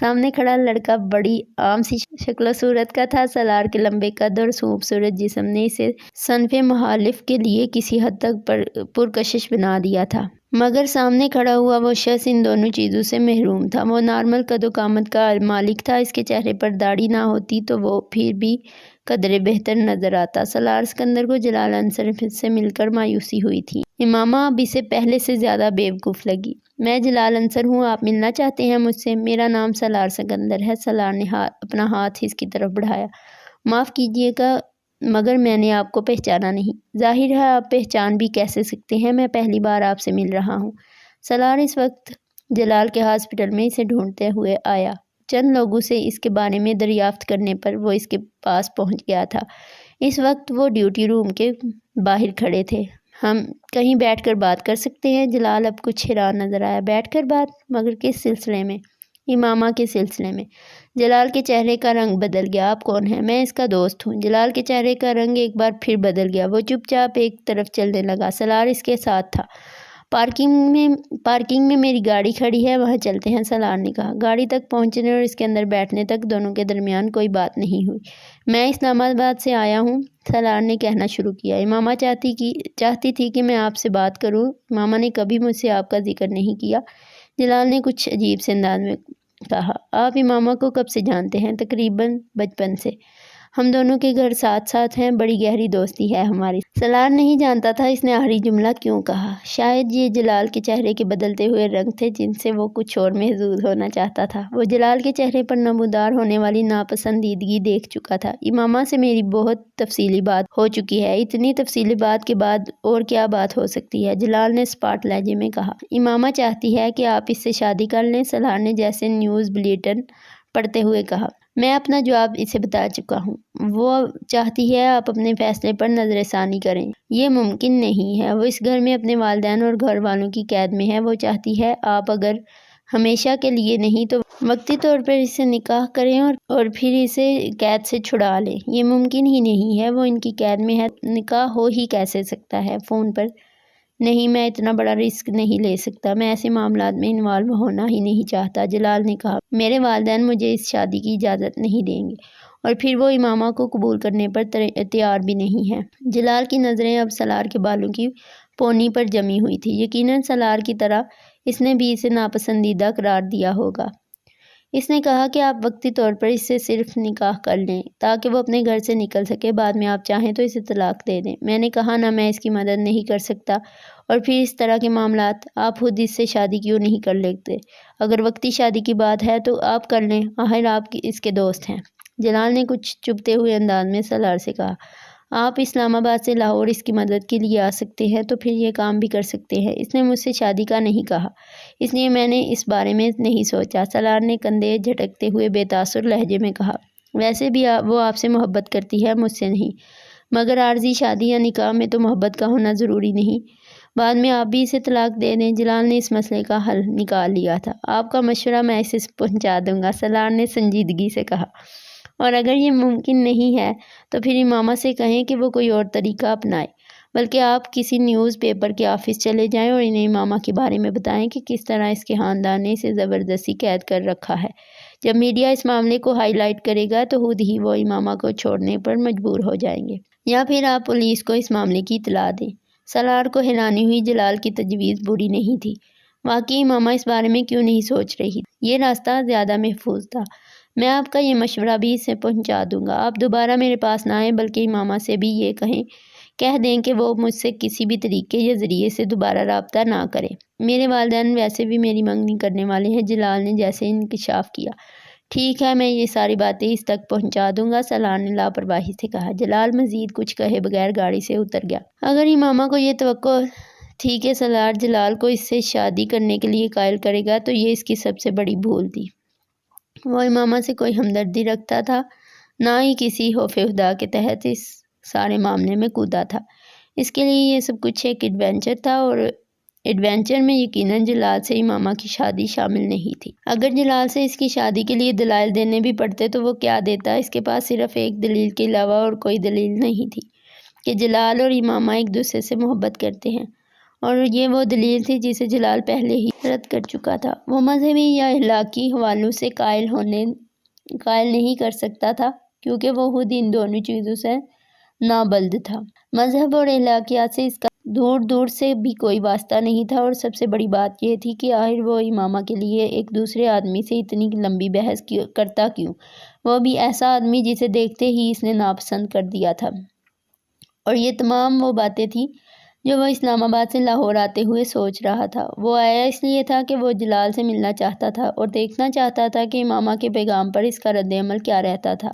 سامنے کھڑا لڑکا بڑی عام سی شکل و صورت کا تھا۔ سالار کے لمبے قد اور خوبصورت جسم نے اسے صنف مخالف کے لیے کسی حد تک پرکشش بنا دیا تھا، مگر سامنے کھڑا ہوا وہ شخص ان دونوں چیزوں سے محروم تھا۔ وہ نارمل قد و قامت کا مالک تھا، اس کے چہرے پر داڑھی نہ ہوتی تو وہ پھر بھی قدرے بہتر نظر آتا۔ سالار سکندر کو جلال انصر سے مل کر مایوسی ہوئی تھی۔ امامہ اب اسے پہلے سے زیادہ بیوقوف لگی۔ میں جلال انصر ہوں، آپ ملنا چاہتے ہیں مجھ سے؟ میرا نام سالار سکندر ہے۔ سالار نے اپنا ہاتھ اس کی طرف بڑھایا۔ معاف کیجیے گا مگر میں نے آپ کو پہچانا نہیں۔ ظاہر ہے آپ پہچان بھی کیسے سکتے ہیں، میں پہلی بار آپ سے مل رہا ہوں۔ سالار اس وقت جلال کے ہاسپٹل میں اسے ڈھونڈتے ہوئے آیا۔ چند لوگوں سے اس کے بارے میں دریافت کرنے پر وہ اس کے پاس پہنچ گیا تھا۔ اس وقت وہ ڈیوٹی روم کے باہر کھڑے تھے۔ ہم کہیں بیٹھ کر بات کر سکتے ہیں؟ جلال اب کچھ حیران نظر آیا۔ بیٹھ کر بات؟ مگر کس سلسلے میں؟ امامہ کے سلسلے میں۔ جلال کے چہرے کا رنگ بدل گیا۔ آپ کون ہیں؟ میں اس کا دوست ہوں۔ جلال کے چہرے کا رنگ ایک بار پھر بدل گیا۔ وہ چپ چاپ ایک طرف چلنے لگا۔ سالار اس کے ساتھ تھا۔ پارکنگ میں میری گاڑی کھڑی ہے، وہاں چلتے ہیں، سالار نے کہا۔ گاڑی تک پہنچنے اور اس کے اندر بیٹھنے تک دونوں کے درمیان کوئی بات نہیں ہوئی۔ میں اسلام آباد سے آیا ہوں، سالار نے کہنا شروع کیا۔ امامہ چاہتی تھی کہ میں آپ سے بات کروں۔ امامہ نے کبھی مجھ سے آپ کا ذکر نہیں کیا، جلال نے کچھ عجیب سے انداز میں کہا۔ آپ امامہ کو کب سے جانتے ہیں؟ تقریباً بچپن سے۔ ہم دونوں کے گھر ساتھ ہیں، بڑی گہری دوستی ہے ہماری۔ سالار نہیں جانتا تھا اس نے آخری جملہ کیوں کہا۔ شاید یہ جلال کے چہرے کے بدلتے ہوئے رنگ تھے جن سے وہ کچھ اور محظوظ ہونا چاہتا تھا۔ وہ جلال کے چہرے پر نمودار ہونے والی ناپسندیدگی دیکھ چکا تھا۔ امامہ سے میری بہت تفصیلی بات ہو چکی ہے۔ اتنی تفصیلی بات کے بعد اور کیا بات ہو سکتی ہے؟ جلال نے سپاٹ لہجے میں کہا۔ امامہ چاہتی ہے کہ آپ اس سے شادی کر لیں، سالار نے جیسے نیوز بلیٹن پڑھتے ہوئے کہا۔ میں اپنا جواب اسے بتا چکا ہوں۔ وہ چاہتی ہے آپ اپنے فیصلے پر نظر ثانی کریں۔ یہ ممکن نہیں ہے۔ وہ اس گھر میں اپنے والدین اور گھر والوں کی قید میں ہے۔ وہ چاہتی ہے آپ اگر ہمیشہ کے لیے نہیں تو وقتی طور پر اس سے نکاح کریں اور پھر اسے قید سے چھڑا لیں۔ یہ ممکن ہی نہیں ہے، وہ ان کی قید میں ہے، نکاح ہو ہی کیسے سکتا ہے فون پر؟ نہیں، میں اتنا بڑا رسک نہیں لے سکتا، میں ایسے معاملات میں انوالو ہونا ہی نہیں چاہتا، جلال نے کہا۔ میرے والدین مجھے اس شادی کی اجازت نہیں دیں گے، اور پھر وہ امامہ کو قبول کرنے پر تیار بھی نہیں ہیں۔ جلال کی نظریں اب سالار کے بالوں کی پونی پر جمی ہوئی تھی۔ یقیناً سالار کی طرح اس نے بھی اسے ناپسندیدہ قرار دیا ہوگا۔ اس نے کہا کہ آپ وقتی طور پر اس سے صرف نکاح کر لیں تاکہ وہ اپنے گھر سے نکل سکے، بعد میں آپ چاہیں تو اسے طلاق دے دیں۔ میں نے کہا نہ میں اس کی مدد نہیں کر سکتا، اور پھر اس طرح کے معاملات آپ خود اس سے شادی کیوں نہیں کر لیتے؟ اگر وقتی شادی کی بات ہے تو آپ کر لیں، آخر آپ اس کے دوست ہیں۔ جلال نے کچھ چبھتے ہوئے انداز میں سالار سے کہا۔ آپ اسلام آباد سے لاہور اس کی مدد کے لیے آ سکتے ہیں تو پھر یہ کام بھی کر سکتے ہیں۔ اس نے مجھ سے شادی کا نہیں کہا، اس لیے میں نے اس بارے میں نہیں سوچا، سالار نے کندھے جھٹکتے ہوئے بے تاثر لہجے میں کہا۔ ویسے بھی وہ آپ سے محبت کرتی ہے، مجھ سے نہیں، مگر عارضی شادی یا نکاح میں تو محبت کا ہونا ضروری نہیں، بعد میں آپ بھی اسے طلاق دے دیں۔ جلال نے اس مسئلے کا حل نکال لیا تھا۔ آپ کا مشورہ میں اسے پہنچا دوں گا، سالار نے سنجیدگی سے کہا، اور اگر یہ ممکن نہیں ہے تو پھر امامہ سے کہیں کہ وہ کوئی اور طریقہ اپنائے۔ بلکہ آپ کسی نیوز پیپر کے آفس چلے جائیں اور انہیں امامہ کے بارے میں بتائیں کہ کس طرح اس کے خاندان نے اسے زبردستی قید کر رکھا ہے۔ جب میڈیا اس معاملے کو ہائی لائٹ کرے گا تو خود ہی وہ امامہ کو چھوڑنے پر مجبور ہو جائیں گے، یا پھر آپ پولیس کو اس معاملے کی اطلاع دیں۔ سالار کو حیرانی ہوئی، جلال کی تجویز بری نہیں تھی، واقعی امامہ اس بارے میں کیوں نہیں سوچ رہی؟ یہ راستہ زیادہ محفوظ تھا۔ میں آپ کا یہ مشورہ بھی اسے پہنچا دوں گا۔ آپ دوبارہ میرے پاس نہ آئیں، بلکہ امامہ سے بھی یہ کہہ دیں کہ وہ مجھ سے کسی بھی طریقے یا ذریعے سے دوبارہ رابطہ نہ کریں۔ میرے والدین ویسے بھی میری منگنی کرنے والے ہیں، جلال نے جیسے انکشاف کیا۔ ٹھیک ہے، میں یہ ساری باتیں اس تک پہنچا دوں گا، سالار نے لاپرواہی سے کہا۔ جلال مزید کچھ کہے بغیر گاڑی سے اتر گیا۔ اگر امامہ کو یہ توقع تھی کہ سالار جلال کو اس سے شادی کرنے کے لیے قائل کرے گا تو یہ اس کی سب سے بڑی بھول تھی۔ وہ امامہ سے کوئی ہمدردی رکھتا تھا، نہ ہی کسی خوف خدا کے تحت اس سارے معاملے میں کودا تھا۔ اس کے لیے یہ سب کچھ ایک ایڈونچر تھا، اور ایڈونچر میں یقیناً جلال سے امامہ کی شادی شامل نہیں تھی۔ اگر جلال سے اس کی شادی کے لیے دلائل دینے بھی پڑتے تو وہ کیا دیتا؟ اس کے پاس صرف ایک دلیل کے علاوہ اور کوئی دلیل نہیں تھی کہ جلال اور امامہ ایک دوسرے سے محبت کرتے ہیں، اور یہ وہ دلیل تھی جسے جلال پہلے ہی رد کر چکا تھا۔ وہ مذہبی یا اخلاقی حوالوں سے قائل نہیں کر سکتا تھا، کیونکہ وہ خود ان دونوں چیزوں سے نابلد تھا۔ مذہب اور اخلاقیات سے اس کا دور دور سے بھی کوئی واسطہ نہیں تھا، اور سب سے بڑی بات یہ تھی کہ آخر وہ امامہ کے لیے ایک دوسرے آدمی سے اتنی لمبی بحث کرتا کیوں، وہ بھی ایسا آدمی جسے دیکھتے ہی اس نے ناپسند کر دیا تھا۔ اور یہ تمام وہ باتیں تھیں جو وہ اسلام آباد سے لاہور آتے ہوئے سوچ رہا تھا۔ وہ آیا اس لیے تھا کہ وہ جلال سے ملنا چاہتا تھا اور دیکھنا چاہتا تھا کہ امامہ کے پیغام پر اس کا رد عمل کیا رہتا تھا۔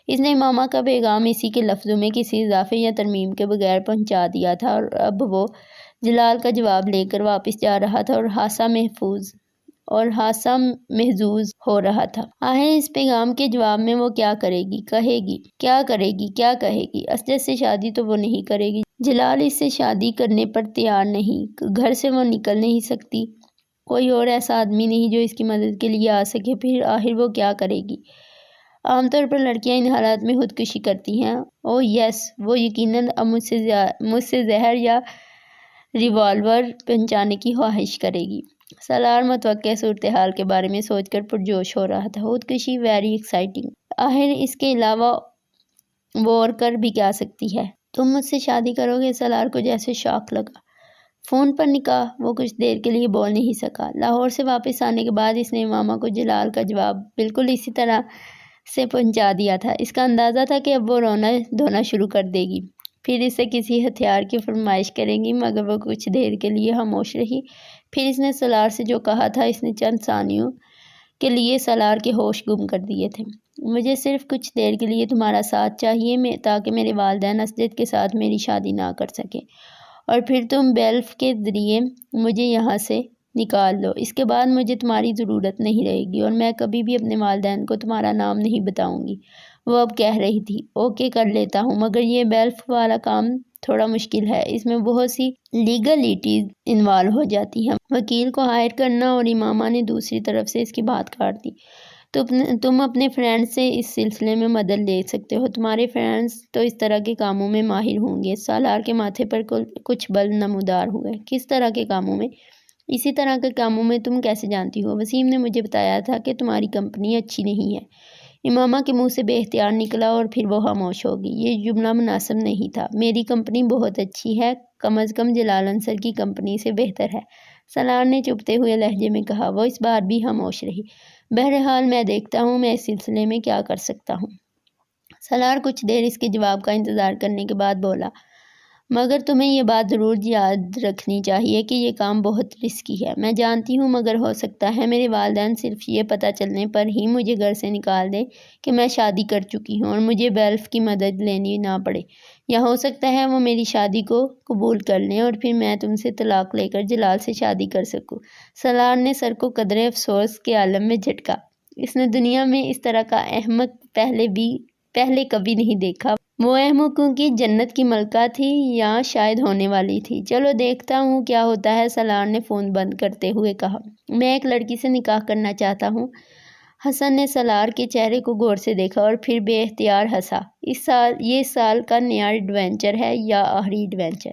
اس نے امامہ کا پیغام اسی کے لفظوں میں کسی اضافے یا ترمیم کے بغیر پہنچا دیا تھا، اور اب وہ جلال کا جواب لے کر واپس جا رہا تھا اور حادثہ محظوظ ہو رہا تھا۔ آخر اس پیغام کے جواب میں وہ کیا کرے گی، کیا کہے گی؟ اسجد سے شادی تو وہ نہیں کرے گی، جلال اس سے شادی کرنے پر تیار نہیں، گھر سے وہ نکل نہیں سکتی، کوئی اور ایسا آدمی نہیں جو اس کی مدد کے لیے آ سکے۔ پھر آخر وہ کیا کرے گی؟ عام طور پر لڑکیاں ان حالات میں خودکشی کرتی ہیں۔ اوہ یس، وہ یقیناً اب مجھ سے زہر یا ریوالور پہنچانے کی خواہش کرے گی۔ سالار متوقع صورتحال کے بارے میں سوچ کر پرجوش ہو رہا تھا۔ خودکشی ویری ایکسائٹنگ۔ آخر اس کے علاوہ وہ اور کر بھی کیا سکتی ہے؟ تم مجھ سے شادی کرو گے؟ سالار کو جیسے شاک لگا۔ فون پر نکاح؟ وہ کچھ دیر کے لیے بول نہیں سکا۔ لاہور سے واپس آنے کے بعد اس نے امامہ کو جلال کا جواب بالکل اسی طرح سے پہنچا دیا تھا۔ اس کا اندازہ تھا کہ اب وہ رونا دھونا شروع کر دے گی، پھر اسے کسی ہتھیار کی فرمائش کرے گی، مگر وہ کچھ دیر کے لیے خاموش رہی۔ پھر اس نے سالار سے جو کہا تھا، اس نے چند ثانیوں کے لیے سالار کے ہوش گم کر دیے تھے۔ مجھے صرف کچھ دیر کے لیے تمہارا ساتھ چاہیے تاکہ میرے والدین اسجد کے ساتھ میری شادی نہ کر سکیں، اور پھر تم بیلف کے ذریعے مجھے یہاں سے نکال لو۔ اس کے بعد مجھے تمہاری ضرورت نہیں رہے گی، اور میں کبھی بھی اپنے والدین کو تمہارا نام نہیں بتاؤں گی۔ وہ اب کہہ رہی تھی، اوکے کر لیتا ہوں، مگر یہ بیلف والا کام تھوڑا مشکل ہے، اس میں بہت سی لیگلٹیز انوالو ہو جاتی ہیں۔ وکیل کو ہائر کرنا، اور امامہ نے دوسری طرف سے اس کی بات کاٹ دی۔ تم اپنے فرینڈز سے اس سلسلے میں مدد لے سکتے ہو، تمہارے فرینڈز تو اس طرح کے کاموں میں ماہر ہوں گے۔ سالار کے ماتھے پر کچھ بل نمودار ہوئے۔ کس طرح کے کاموں میں؟ اسی طرح کے کاموں میں۔ تم کیسے جانتی ہو؟ وسیم نے مجھے بتایا تھا کہ تمہاری کمپنی اچھی نہیں ہے۔ امامہ کے منہ سے بے اختیار نکلا، اور پھر وہ خاموش ہو گئی۔ یہ جملہ مناسب نہیں تھا۔ میری کمپنی بہت اچھی ہے، کم از کم جلال انصر کی کمپنی سے بہتر ہے، سالار نے چبھتے ہوئے لہجے میں کہا۔ وہ اس بار بھی خاموش رہی۔ بہرحال میں دیکھتا ہوں میں اس سلسلے میں کیا کر سکتا ہوں۔ سالار کچھ دیر اس کے جواب کا انتظار کرنے کے بعد بولا، مگر تمہیں یہ بات ضرور یاد رکھنی چاہیے کہ یہ کام بہت رسکی ہے۔ میں جانتی ہوں، مگر ہو سکتا ہے میرے والدین صرف یہ پتہ چلنے پر ہی مجھے گھر سے نکال دیں کہ میں شادی کر چکی ہوں، اور مجھے بیلف کی مدد لینی نہ پڑے، یا ہو سکتا ہے وہ میری شادی کو قبول کر لیں، اور پھر میں تم سے طلاق لے کر جلال سے شادی کر سکوں۔ سالار نے سر کو قدرے افسوس کے عالم میں جھٹکا۔ اس نے دنیا میں اس طرح کا احمق پہلے کبھی نہیں دیکھا۔ وہ احمقوں کی جنت کی ملکہ تھی، یا شاید ہونے والی تھی۔ چلو دیکھتا ہوں کیا ہوتا ہے، سالار نے فون بند کرتے ہوئے کہا۔ میں ایک لڑکی سے نکاح کرنا چاہتا ہوں۔ حسن نے سالار کے چہرے کو غور سے دیکھا اور پھر بے اختیار ہنسا۔ یہ سال کا نیا ایڈونچر ہے یا آخری ایڈونچر؟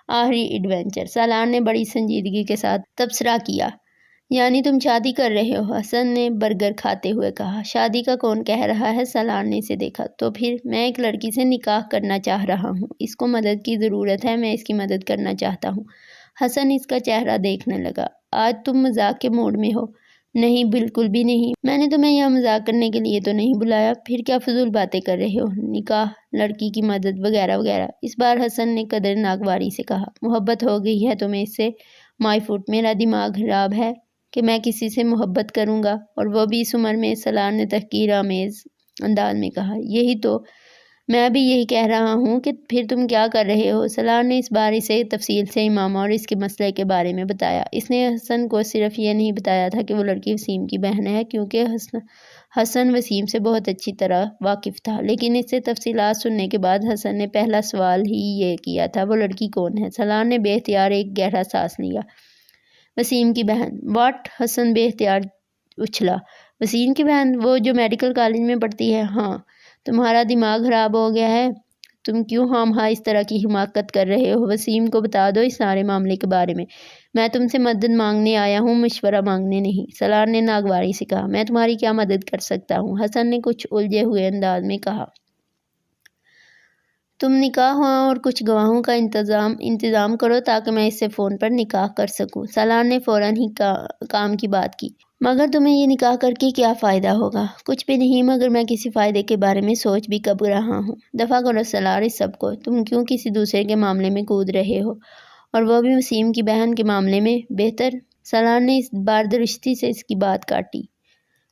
آخری ایڈونچر، سالار نے بڑی سنجیدگی کے ساتھ تبصرہ کیا۔ یعنی تم شادی کر رہے ہو؟ حسن نے برگر کھاتے ہوئے کہا۔ شادی کا کون کہہ رہا ہے؟ سالار نے اسے دیکھا۔ تو پھر میں ایک لڑکی سے نکاح کرنا چاہ رہا ہوں، اس کو مدد کی ضرورت ہے، میں اس کی مدد کرنا چاہتا ہوں۔ حسن اس کا چہرہ دیکھنے لگا۔ آج تم مذاق کے موڈ میں ہو؟ نہیں، بالکل بھی نہیں، میں نے تمہیں یہاں مذاق کرنے کے لیے تو نہیں بلایا۔ پھر کیا فضول باتیں کر رہے ہو؟ نکاح، لڑکی کی مدد وغیرہ وغیرہ۔ اس بار حسن نے قدر ناگواری سے کہا۔ محبت ہو گئی ہے تمہیں اس سے؟ مائی فوٹ، میرا دماغ خراب ہے کہ میں کسی سے محبت کروں گا، اور وہ بھی اس عمر میں؟ سالار نے تحقیر آمیز انداز میں کہا۔ یہی تو میں بھی یہی کہہ رہا ہوں کہ پھر تم کیا کر رہے ہو؟ سالار نے اس بار اسے تفصیل سے امامہ اور اس کے مسئلے کے بارے میں بتایا۔ اس نے حسن کو صرف یہ نہیں بتایا تھا کہ وہ لڑکی وسیم کی بہن ہے، کیونکہ حسن وسیم سے بہت اچھی طرح واقف تھا، لیکن اس سے تفصیلات سننے کے بعد حسن نے پہلا سوال ہی یہ کیا تھا، وہ لڑکی کون ہے؟ سالار نے بے اختیار ایک گہرا سانس لیا۔ وسیم کی بہن؟ واٹ؟ حسن بے اختیار اچھلا۔ وسیم کی بہن؟ وہ جو میڈیکل کالج میں پڑھتی ہے؟ ہاں۔ تمہارا دماغ خراب ہو گیا ہے؟ تم کیوں ہاں اس طرح کی حماقت کر رہے ہو؟ وسیم کو بتا دو اس سارے معاملے کے بارے میں تم سے مدد مانگنے آیا ہوں، مشورہ مانگنے نہیں، سالار نے ناگواری سے کہا۔ میں تمہاری کیا مدد کر سکتا ہوں؟ حسن نے کچھ الجھے ہوئے انداز میں کہا۔ تم نکاح ہوا اور کچھ گواہوں کا انتظام کرو تاکہ میں اس سے فون پر نکاح کر سکوں۔ سالار نے فوراً ہی کام کی بات کی۔ مگر تمہیں یہ نکاح کر کے کیا فائدہ ہوگا؟ کچھ بھی نہیں، مگر میں کسی فائدے کے بارے میں سوچ بھی کب رہا ہوں۔ دفع کرو سالار اس سب کو، تم کیوں کسی دوسرے کے معاملے میں کود رہے ہو، اور وہ بھی وسیم کی بہن کے معاملے میں؟ بہتر، سالار نے اس بار درستی سے اس کی بات کاٹی۔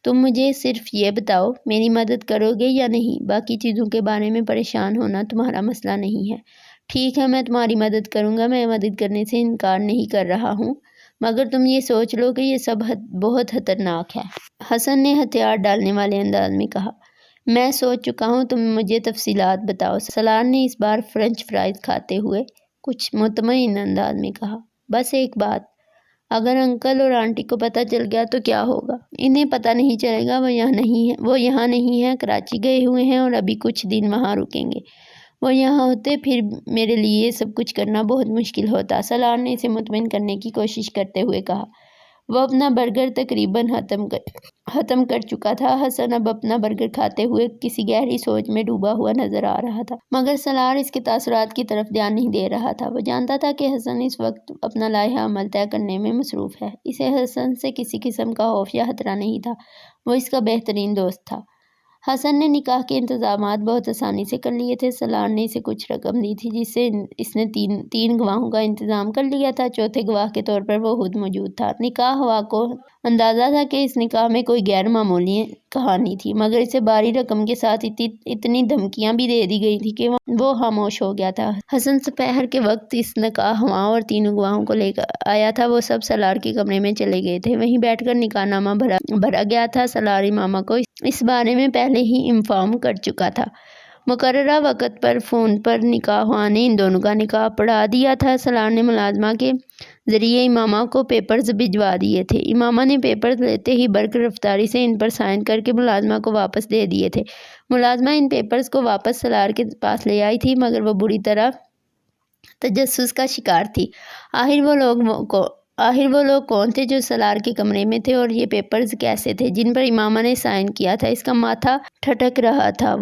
تم مجھے صرف یہ بتاؤ، میری مدد کرو گے یا نہیں؟ باقی چیزوں کے بارے میں پریشان ہونا تمہارا مسئلہ نہیں ہے۔ ٹھیک ہے، میں تمہاری مدد کروں گا، میں مدد کرنے سے انکار نہیں کر رہا ہوں، مگر تم یہ سوچ لو کہ یہ سب بہت خطرناک ہے۔ حسن نے ہتھیار ڈالنے والے انداز میں کہا۔ میں سوچ چکا ہوں، تم مجھے تفصیلات بتاؤ، سالار نے اس بار فرنچ فرائز کھاتے ہوئے کچھ مطمئن انداز میں کہا۔ بس ایک بات، اگر انکل اور آنٹی کو پتہ چل گیا تو کیا ہوگا؟ انہیں پتہ نہیں چلے گا، وہ یہاں نہیں ہیں، کراچی گئے ہوئے ہیں اور ابھی کچھ دن وہاں رکیں گے۔ وہ یہاں ہوتے پھر میرے لیے یہ سب کچھ کرنا بہت مشکل ہوتا، سالار نے اسے مطمئن کرنے کی کوشش کرتے ہوئے کہا۔ وہ اپنا برگر تقریباً ختم کر چکا تھا۔ حسن اب اپنا برگر کھاتے ہوئے کسی گہری سوچ میں ڈوبا ہوا نظر آ رہا تھا، مگر سالار اس کے تاثرات کی طرف دھیان نہیں دے رہا تھا۔ وہ جانتا تھا کہ حسن اس وقت اپنا لائحہ عمل طے کرنے میں مصروف ہے۔ اسے حسن سے کسی قسم کا خوف یا خطرہ نہیں تھا، وہ اس کا بہترین دوست تھا۔ حسن نے نکاح کے انتظامات بہت آسانی سے کر لیے تھے۔ سالار نے اسے کچھ رقم دی تھی جس سے اس نے تین گواہوں کا انتظام کر لیا تھا۔ چوتھے گواہ کے طور پر وہ خود موجود تھا۔ نکاح ہوا کو اندازہ تھا کہ اس نکاح میں کوئی غیر معمولی کہانی تھی، مگر اسے بھاری رقم کے ساتھ اتنی دھمکیاں بھی دے دی گئی تھی کہ وہ خاموش ہو گیا تھا۔ حسن سپہر کے وقت اس نکاح ہوا اور تینوں گواہوں کو لے کر آیا تھا۔ وہ سب سالار کے کمرے میں چلے گئے تھے، وہیں بیٹھ کر نکاح نامہ بھرا گیا تھا۔ سالار امامہ کو اس بارے میں پہلے ہی انفارم کر چکا تھا۔ مقررہ وقت پر فون پر نکاح ہوا نے ان دونوں کا نکاح پڑھا دیا تھا۔ سالار نے ملازمہ کے ذریعے امامہ کو پیپرز بھجوا دیے تھے۔ امامہ نے پیپرز لیتے ہی برق رفتاری سے ان پر سائن کر کے ملازمہ کو واپس دے دیے تھے۔ ملازمہ ان پیپرز کو واپس سالار کے پاس لے آئی تھی، مگر وہ بری طرح تجسس کا شکار تھی۔ آخر وہ لوگ کون تھے جو سالار کے کمرے میں تھے، اور یہ پیپرز کیسے تھے جن پر امامہ نے سائن کیا تھا؟ اس کا ماتھا ٹھٹک رہا تھا،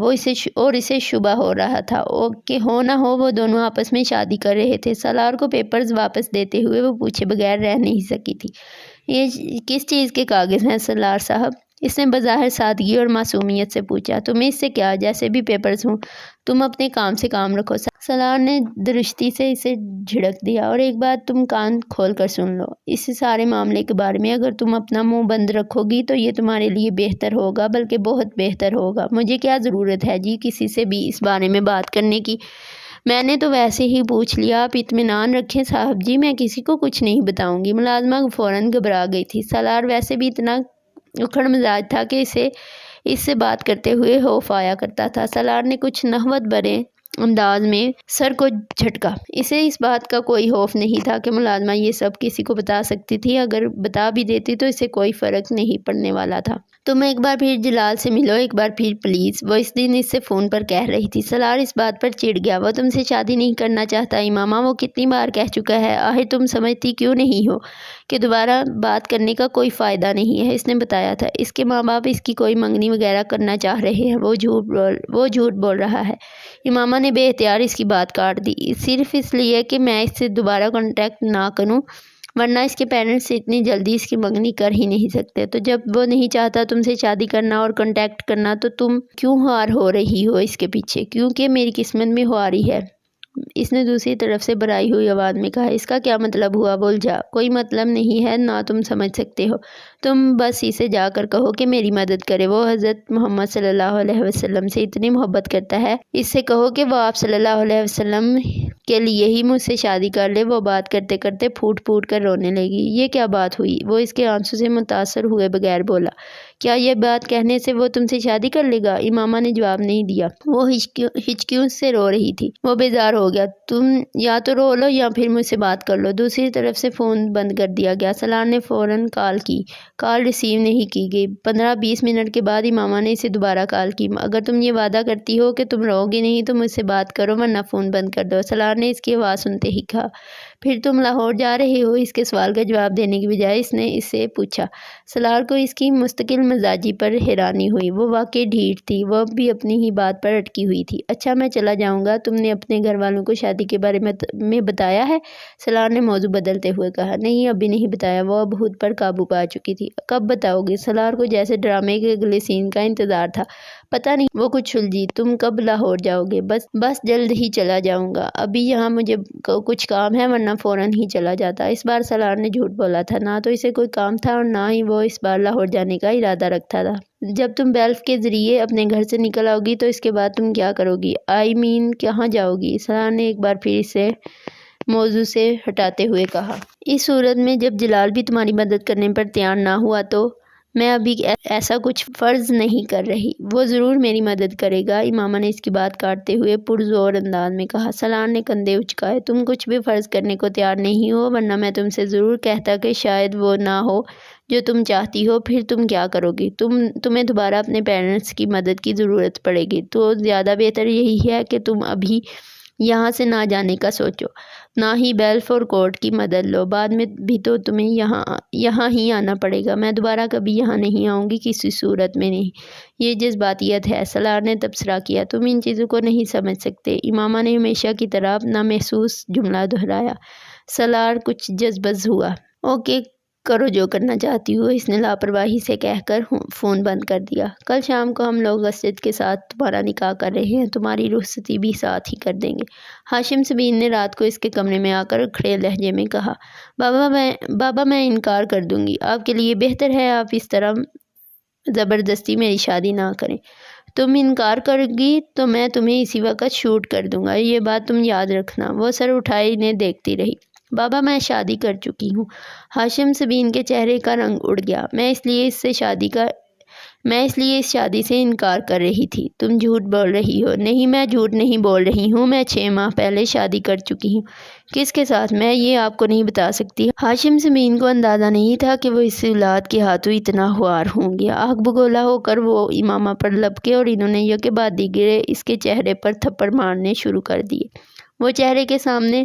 اسے شبہ ہو رہا تھا کہ ہو نہ ہو وہ دونوں آپس میں شادی کر رہے تھے۔ سالار کو پیپرز واپس دیتے ہوئے وہ پوچھے بغیر رہ نہیں سکی تھی۔ یہ کس چیز کے کاغذ ہیں سالار صاحب؟ اس نے بظاہر سادگی اور معصومیت سے پوچھا۔ تمہیں اس سے کیا، جیسے بھی پیپرز ہوں، تم اپنے کام سے کام رکھو۔ سالار نے درشتی سے اسے جھڑک دیا۔ اور ایک بات تم کان کھول کر سن لو، اس سارے معاملے کے بارے میں اگر تم اپنا منہ بند رکھو گی تو یہ تمہارے لیے بہتر ہوگا، بلکہ بہت بہتر ہوگا۔ مجھے کیا ضرورت ہے جی کسی سے بھی اس بارے میں بات کرنے کی؟ میں نے تو ویسے ہی پوچھ لیا، آپ اطمینان رکھیں صاحب جی، میں کسی کو کچھ نہیں بتاؤں گی۔ ملازمہ فوراً گھبرا گئی تھی۔ سالار ویسے بھی اتنا اکھڑ مزاج تھا کہ اس سے بات کرتے ہوئے خوف آیا کرتا تھا۔ سالار نے کچھ نخوت بھرے انداز میں سر کو جھٹکا۔ اسے اس بات کا کوئی خوف نہیں تھا کہ ملازمہ یہ سب کسی کو بتا سکتی تھی، اگر بتا بھی دیتی تو اسے کوئی فرق نہیں پڑنے والا تھا۔ تم ایک بار پھر جلال سے ملو، ایک بار پھر پلیز۔ وہ اس دن اس سے فون پر کہہ رہی تھی۔ سالار اس بات پر چڑ گیا۔ وہ تم سے شادی نہیں کرنا چاہتا امامہ، وہ کتنی بار کہہ چکا ہے، آخر تم سمجھتی کیوں نہیں ہو کہ دوبارہ بات کرنے کا کوئی فائدہ نہیں ہے۔ اس نے بتایا تھا اس کے ماں باپ اس کی کوئی منگنی وغیرہ کرنا چاہ رہے ہیں، وہ جھوٹ بول رہا ہے۔ امامہ نے بے اختیار اس کی بات کاٹ دی، صرف اس لیے کہ میں اس سے دوبارہ کانٹیکٹ نہ کروں، ورنہ اس کے پیرنٹس اتنی جلدی اس کی منگنی کر ہی نہیں سکتے۔ تو جب وہ نہیں چاہتا تم سے شادی کرنا اور کانٹیکٹ کرنا تو تم کیوں خوار ہو رہی ہو اس کے پیچھے؟ کیونکہ میری قسمت میں خواری ہے، اس نے دوسری طرف سے بھرائی ہوئی آواز میں کہا۔ اس کا کیا مطلب ہوا؟ بول جا۔ کوئی مطلب نہیں ہے، نہ تم سمجھ سکتے ہو، تم بس اسے جا کر کہو کہ میری مدد کرے۔ وہ حضرت محمد صلی اللہ علیہ وسلم سے اتنی محبت کرتا ہے، اس سے کہو کہ وہ آپ صلی اللہ علیہ وسلم کے لیے ہی مجھ سے شادی کر لے۔ وہ بات کرتے کرتے پھوٹ پھوٹ کر رونے لگی۔ یہ کیا بات ہوئی؟ وہ اس کے آنسو سے متاثر ہوئے بغیر بولا۔ کیا یہ بات کہنے سے وہ تم سے شادی کر لے گا؟ امامہ نے جواب نہیں دیا، وہ ہچکیوں سے رو رہی تھی۔ وہ بیزار ہو گیا۔ تم یا تو رو لو یا پھر مجھ سے بات کر لو۔ دوسری طرف سے فون بند کر دیا گیا۔ سالار نے فوراً کال کی، کال ریسیو نہیں کی گئی۔ 15-20 منٹ کے بعد امامہ نے اسے دوبارہ کال کی۔ اگر تم یہ وعدہ کرتی ہو کہ تم رو گی نہیں تو مجھ سے بات کرو، ورنہ فون بند کر دو۔ سالار نے اس کی آواز سنتے ہی کہا۔ پھر تم لاہور جا رہے ہو؟ اس کے سوال کا جواب دینے کی بجائے اس نے اس سے پوچھا۔ سالار کو اس کی مستقل مزاجی پر حیرانی ہوئی۔ وہ واقعی ڈھیٹ تھی، وہ بھی اپنی ہی بات پر اٹکی ہوئی تھی۔ اچھا میں چلا جاؤں گا، تم نے اپنے گھر والوں کو شادی کے بارے میں بتایا ہے؟ سالار نے موضوع بدلتے ہوئے کہا۔ نہیں، ابھی نہیں بتایا۔ وہ اب خود پر قابو پا چکی تھی۔ کب بتاؤ گی؟ سالار کو جیسے ڈرامے کے اگلے سین کا انتظار تھا۔ پتہ نہیں، وہ کچھ سلجھی۔ تم کب لاہور جاؤ گے؟ بس جلد ہی چلا جاؤں گا، ابھی یہاں مجھے کچھ کام ہے، ورنہ فوراً ہی چلا جاتا۔ اس بار سالار نے جھوٹ بولا تھا، نہ تو اسے کوئی کام تھا اور نہ ہی وہ اس بار لاہور جانے کا ارادہ رکھتا تھا۔ جب تم بیلف کے ذریعے اپنے گھر سے نکل آؤ گی تو اس کے بعد تم کیا کرو گی؟ کہاں جاؤ گی؟ سالار نے ایک بار پھر اسے موضوع سے ہٹاتے ہوئے کہا۔ اس صورت میں جب جلال بھی تمہاری مدد کرنے پر تیار نہ ہوا تو میں ابھی ایسا کچھ فرض نہیں کر رہی، وہ ضرور میری مدد کرے گا، امامہ نے اس کی بات کاٹتے ہوئے پرزور انداز میں کہا۔ سالار نے کندھے اچکائے۔ تم کچھ بھی فرض کرنے کو تیار نہیں ہو، ورنہ میں تم سے ضرور کہتا کہ شاید وہ نہ ہو جو تم چاہتی ہو، پھر تم کیا کرو گی؟ تمہیں دوبارہ اپنے پیرنٹس کی مدد کی ضرورت پڑے گی، تو زیادہ بہتر یہی ہے کہ تم ابھی یہاں سے نہ جانے کا سوچو، نہ ہی بیلف اور کورٹ کی مدد لو، بعد میں بھی تو تمہیں یہاں ہی آنا پڑے گا۔ میں دوبارہ کبھی یہاں نہیں آؤں گی، کسی صورت میں نہیں۔ یہ جذباتیت ہے، سالار نے تبصرہ کیا۔ تم ان چیزوں کو نہیں سمجھ سکتے، امامہ نے ہمیشہ کی طرح اپنا محسوس جملہ دہرایا۔ سالار کچھ جذبز ہوا۔ اوکے، کرو جو کرنا چاہتی ہو، اس نے لاپرواہی سے کہہ کر فون بند کر دیا۔ کل شام کو ہم لوگ اسجد کے ساتھ تمہارا نکاح کر رہے ہیں، تمہاری رخصتی بھی ساتھ ہی کر دیں گے، ہاشم سبین نے رات کو اس کے کمرے میں آ کر کھڑے لہجے میں کہا۔ بابا میں انکار کر دوں گی، آپ کے لیے بہتر ہے آپ اس طرح زبردستی میری شادی نہ کریں۔ تم انکار کرو گی تو میں تمہیں اسی وقت شوٹ کر دوں گا، یہ بات تم یاد رکھنا۔ وہ سر اٹھائے انہیں دیکھتی رہی۔ بابا میں شادی کر چکی ہوں۔ ہاشم سبین کے چہرے کا رنگ اڑ گیا۔ میں اس لیے اس شادی سے انکار کر رہی تھی۔ تم جھوٹ بول رہی ہو۔ نہیں، میں جھوٹ نہیں بول رہی ہوں، میں 6 ماہ پہلے شادی کر چکی ہوں۔ کس کے ساتھ؟ میں یہ آپ کو نہیں بتا سکتی۔ ہاشم سبین کو اندازہ نہیں تھا کہ وہ اس اولاد کے ہاتھوں اتنا خوار ہوں گے۔ آگ بگولا ہو کر وہ امامہ پر لپکے اور انہوں نے یکے بعد دیگرے اس کے چہرے پر تھپڑ مارنے شروع کر دیے۔ وہ چہرے کے سامنے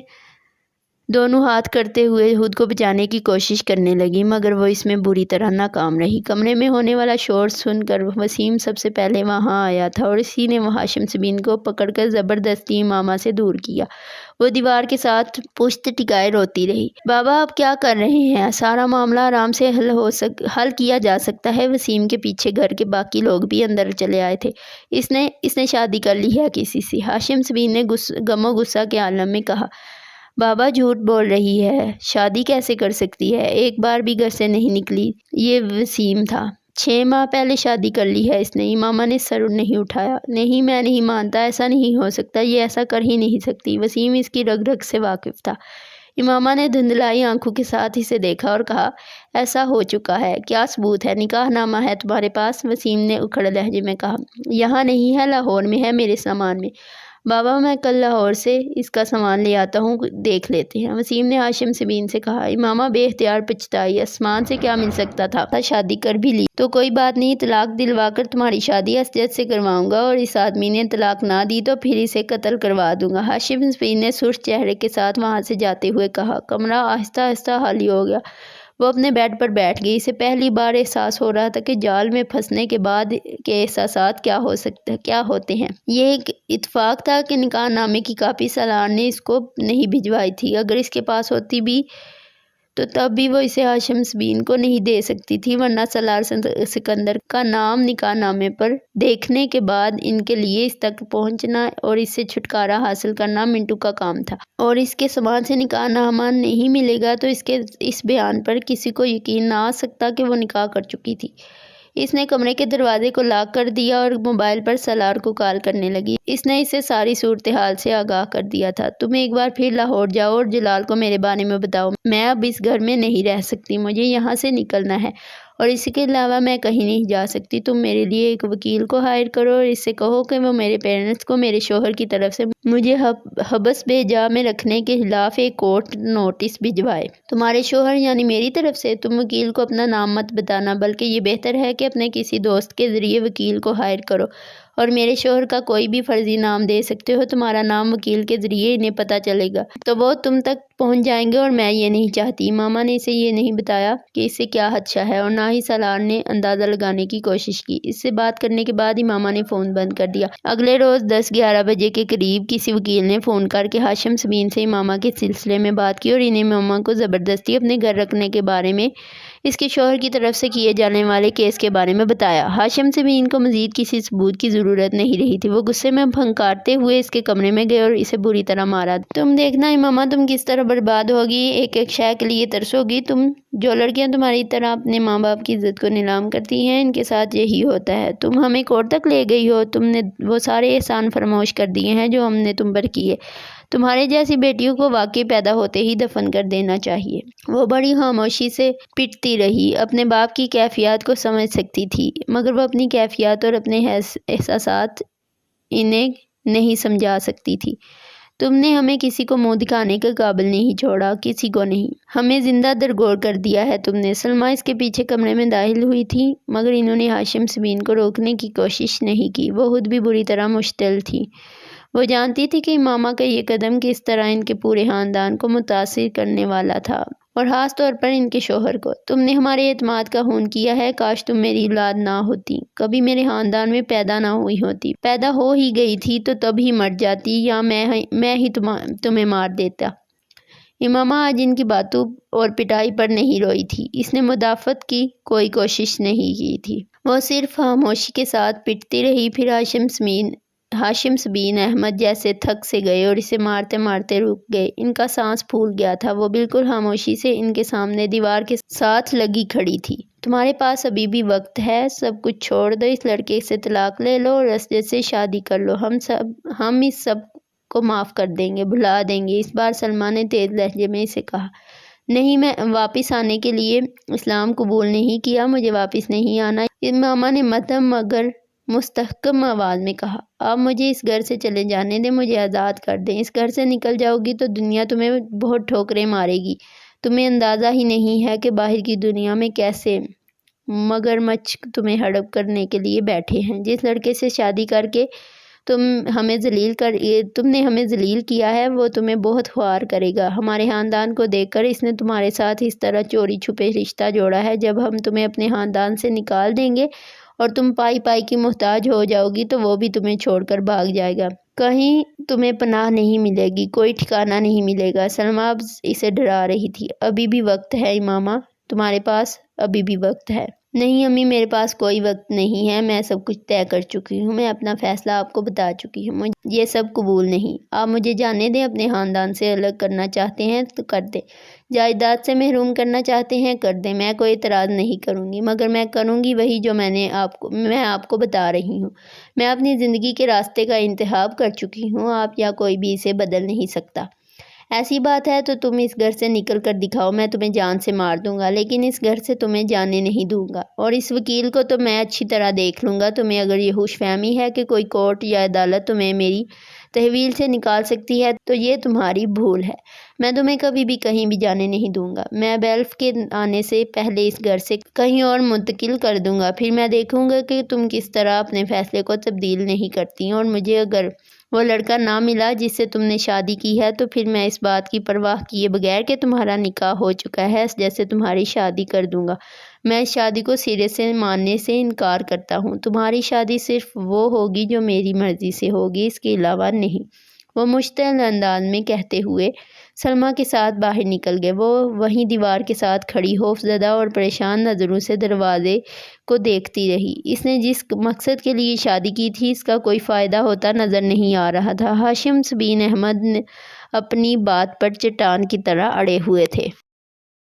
دونوں ہاتھ کرتے ہوئے خود کو بچانے کی کوشش کرنے لگی، مگر وہ اس میں بری طرح ناکام رہی۔ کمرے میں ہونے والا شور سن کر وسیم سب سے پہلے وہاں آیا تھا اور اسی نے وہ ہاشم سبین کو پکڑ کر زبردستی امامہ سے دور کیا۔ وہ دیوار کے ساتھ پشت ٹکائے روتی رہی۔ بابا آپ کیا کر رہے ہیں؟ سارا معاملہ آرام سے حل کیا جا سکتا ہے۔ وسیم کے پیچھے گھر کے باقی لوگ بھی اندر چلے آئے تھے۔ اس نے شادی کر لی ہے کسی سے، ہاشم سبین نے غم و غصہ کے عالم میں کہا۔ بابا جھوٹ بول رہی ہے، شادی کیسے کر سکتی ہے؟ ایک بار بھی گھر سے نہیں نکلی۔ یہ وسیم تھا۔ 6 ماہ پہلے شادی کر لی ہے اس نے۔ امامہ نے سر نہیں اٹھایا۔ نہیں، میں نہیں مانتا، ایسا نہیں ہو سکتا، یہ ایسا کر ہی نہیں سکتی۔ وسیم اس کی رگ رگ سے واقف تھا۔ امامہ نے دھندلائی آنکھوں کے ساتھ اسے دیکھا اور کہا، ایسا ہو چکا ہے، کیا ثبوت ہے؟ نکاح نامہ ہے تمہارے پاس؟ وسیم نے اکھڑ لہجے میں کہا۔ یہاں نہیں ہے، لاہور میں ہے، میرے سامان میں۔ بابا میں کل لاہور سے اس کا سامان لے آتا ہوں، دیکھ لیتے ہیں۔ وسیم نے ہاشم سبین سے کہا۔ امامہ بے اختیار پچھتائی، آسمان سے کیا مل سکتا تھا، شادی کر بھی لی تو کوئی بات نہیں، طلاق دلوا کر تمہاری شادی اسجد سے کرواؤں گا، اور اس آدمی نے طلاق نہ دی تو پھر اسے قتل کروا دوں گا، ہاشم سبین نے سرخ چہرے کے ساتھ وہاں سے جاتے ہوئے کہا۔ کمرہ آہستہ آہستہ خالی ہو گیا۔ وہ اپنے بیڈ پر بیٹھ گئی۔ اسے پہلی بار احساس ہو رہا تھا کہ جال میں پھنسنے کے بعد کے احساسات کیا ہوتے ہیں۔ یہ ایک اتفاق تھا کہ نکاح نامے کی کاپی سالار نے اس کو نہیں بھجوائی تھی۔ اگر اس کے پاس ہوتی بھی تو تب بھی وہ اسے ہاشم سبین کو نہیں دے سکتی تھی، ورنہ سالار سکندر کا نام نکاح نامے پر دیکھنے کے بعد ان کے لیے اس تک پہنچنا اور اس سے چھٹکارا حاصل کرنا منٹو کا کام تھا، اور اس کے سامان سے نکاح نامہ نہیں ملے گا تو اس بیان پر کسی کو یقین نہ آ سکتا کہ وہ نکاح کر چکی تھی۔ اس نے کمرے کے دروازے کو لاک کر دیا اور موبائل پر سالار کو کال کرنے لگی۔ اس نے اسے ساری صورتحال سے آگاہ کر دیا تھا۔ تم ایک بار پھر لاہور جاؤ اور جلال کو میرے بارے میں بتاؤ۔ میں اب اس گھر میں نہیں رہ سکتی، مجھے یہاں سے نکلنا ہے، اور اس کے علاوہ میں کہیں نہیں جا سکتی۔ تم میرے لیے ایک وکیل کو ہائر کرو اور اس سے کہو کہ وہ میرے پیرنٹس کو میرے شوہر کی طرف سے مجھے حبس بے جا میں رکھنے کے خلاف ایک کورٹ نوٹس بھجوائے۔ تمہارے شوہر یعنی میری طرف سے؟ تم وکیل کو اپنا نام مت بتانا، بلکہ یہ بہتر ہے کہ اپنے کسی دوست کے ذریعے وکیل کو ہائر کرو، اور میرے شوہر کا کوئی بھی فرضی نام دے سکتے ہو۔ تمہارا نام وکیل کے ذریعے انہیں پتہ چلے گا تو وہ تم تک پہنچ جائیں گے، اور میں یہ نہیں چاہتی۔ ماما نے اسے یہ نہیں بتایا کہ اس سے کیا خدشہ ہے، اور نہ ہی سالار نے اندازہ لگانے کی کوشش کی۔ اس سے بات کرنے کے بعد امامہ نے فون بند کر دیا۔ اگلے روز 10-11 بجے کے قریب کسی وکیل نے فون کر کے ہاشم سبین سے امامہ کے سلسلے میں بات کی اور انہیں امامہ کو زبردستی اپنے گھر رکھنے کے بارے میں اس کے شوہر کی طرف سے کیے جانے والے کیس کے بارے میں بتایا۔ ہاشم سبین کو مزید کسی ثبوت کی ضرورت نہیں رہی تھی۔ وہ غصے میں پھنکارتے ہوئے اس کے کمرے میں گئے اور اسے بری طرح مارا۔ تم دیکھنا امامہ تم کس طرح برباد ہوگی، ایک ایک شے کے لیے ترسوگی۔ جو لڑکیاں تمہاری طرح اپنے ماں باپ کی عزت کو نیلام کرتی ہیں، ان کے ساتھ یہی ہوتا ہے۔ تم ہمیں کورٹ تک لے گئی ہو، تم نے وہ سارے احسان فراموش کر دیے ہیں جو ہم نے تم پر کیے۔ تمہارے جیسی بیٹیوں کو واقعی پیدا ہوتے ہی دفن کر دینا چاہیے۔ وہ بڑی خاموشی سے پٹتی رہی۔ اپنے باپ کی کیفیات کو سمجھ سکتی تھی، مگر وہ اپنی کیفیات اور اپنے احساسات انہیں نہیں سمجھا سکتی تھی۔ تم نے ہمیں کسی کو منہ دکھانے کے قابل نہیں چھوڑا، کسی کو نہیں۔ ہمیں زندہ درگور کر دیا ہے تم نے۔ سلمیٰ اس کے پیچھے کمرے میں داخل ہوئی تھی، مگر انہوں نے ہاشم سبین کو روکنے کی کوشش نہیں کی۔ وہ خود بھی بری طرح مشتعل تھی۔ وہ جانتی تھی کہ امامہ کا یہ قدم کس طرح ان کے پورے خاندان کو متاثر کرنے والا تھا، اور خاص طور پر ان کے شوہر کو۔ تم نے ہمارے اعتماد کا خون کیا ہے۔ کاش تم میری اولاد نہ ہوتی، کبھی میرے خاندان میں پیدا نہ ہوئی ہوتی۔ پیدا ہو ہی گئی تھی تو تب ہی مر جاتی، یا میں ہی تمہیں مار دیتا۔ امامہ آج ان کی باتوں اور پٹائی پر نہیں روئی تھی۔ اس نے مدافعت کی کوئی کوشش نہیں کی تھی۔ وہ صرف خاموشی کے ساتھ پٹتی رہی۔ پھر ہاشم سبین احمد جیسے تھک سے گئے اور اسے مارتے مارتے رک گئے۔ ان کا سانس پھول گیا تھا۔ وہ بالکل خاموشی سے ان کے سامنے دیوار کے ساتھ لگی کھڑی تھی۔ تمہارے پاس ابھی بھی وقت ہے، سب کچھ چھوڑ دو، اس لڑکے سے طلاق لے لو اور اسجد سے شادی کر لو۔ ہم اس سب کو معاف کر دیں گے، بھلا دیں گے۔ اس بار سلمیٰ نے تیز لہجے میں اسے کہا۔ نہیں، میں واپس آنے کے لیے اسلام قبول نہیں کیا، مجھے واپس نہیں آنا، امامہ نے مدھم مگر مستحکم آواز میں کہا۔ اب مجھے اس گھر سے چلے جانے دیں، مجھے آزاد کر دیں۔ اس گھر سے نکل جاؤ گی تو دنیا تمہیں بہت ٹھوکریں مارے گی۔ تمہیں اندازہ ہی نہیں ہے کہ باہر کی دنیا میں کیسے مگرمچھ تمہیں ہڑپ کرنے کے لیے بیٹھے ہیں۔ جس لڑکے سے شادی کر کے تم نے ہمیں ذلیل کیا ہے، وہ تمہیں بہت خوار کرے گا۔ ہمارے خاندان کو دیکھ کر اس نے تمہارے ساتھ اس طرح چوری چھپے رشتہ جوڑا ہے۔ جب ہم تمہیں اپنے خاندان سے نکال دیں گے اور تم پائی پائی کی محتاج ہو جاؤ گی تو وہ بھی تمہیں چھوڑ کر بھاگ جائے گا۔ کہیں تمہیں پناہ نہیں ملے گی، کوئی ٹھکانہ نہیں ملے گا۔ سلمیٰ اب اسے ڈرا رہی تھی۔ ابھی بھی وقت ہے امامہ، تمہارے پاس ابھی بھی وقت ہے۔ نہیں امی، میرے پاس کوئی وقت نہیں ہے، میں سب کچھ طے کر چکی ہوں، میں اپنا فیصلہ آپ کو بتا چکی ہوں، مجھے یہ سب قبول نہیں۔ آپ مجھے جانے دیں، اپنے خاندان سے الگ کرنا چاہتے ہیں تو کر دیں، جائیداد سے محروم کرنا چاہتے ہیں کر دیں، میں کوئی اعتراض نہیں کروں گی، مگر میں کروں گی وہی جو میں آپ کو بتا رہی ہوں۔ میں اپنی زندگی کے راستے کا انتخاب کر چکی ہوں، آپ یا کوئی بھی اسے بدل نہیں سکتا۔ ایسی بات ہے تو تم اس گھر سے نکل کر دکھاؤ، میں تمہیں جان سے مار دوں گا، لیکن اس گھر سے تمہیں جانے نہیں دوں گا، اور اس وکیل کو تو میں اچھی طرح دیکھ لوں گا۔ تمہیں اگر یہ ہوش فہمی ہے کہ کوئی کورٹ یا عدالت تمہیں میری تحویل سے نکال سکتی ہے تو یہ تمہاری بھول ہے۔ میں تمہیں کبھی بھی کہیں بھی جانے نہیں دوں گا۔ میں بیلف کے آنے سے پہلے اس گھر سے کہیں اور منتقل کر دوں گا، پھر میں دیکھوں گا کہ تم کس طرح اپنے فیصلے کو تبدیل نہیں کرتی، اور مجھے اگر وہ لڑکا نہ ملا جس سے تم نے شادی کی ہے تو پھر میں اس بات کی پرواہ کیے بغیر کہ تمہارا نکاح ہو چکا ہے جیسے تمہاری شادی کر دوں گا۔ میں اس شادی کو سرے سے ماننے سے انکار کرتا ہوں۔ تمہاری شادی صرف وہ ہوگی جو میری مرضی سے ہوگی، اس کے علاوہ نہیں۔ وہ مشتعل انداز میں کہتے ہوئے سلمیٰ کے ساتھ باہر نکل گئے۔ وہ وہیں دیوار کے ساتھ کھڑی خوف زدہ اور پریشان نظروں سے دروازے کو دیکھتی رہی۔ اس نے جس مقصد کے لیے شادی کی تھی اس کا کوئی فائدہ ہوتا نظر نہیں آ رہا تھا۔ ہاشم سبین احمد اپنی بات پر چٹان کی طرح اڑے ہوئے تھے۔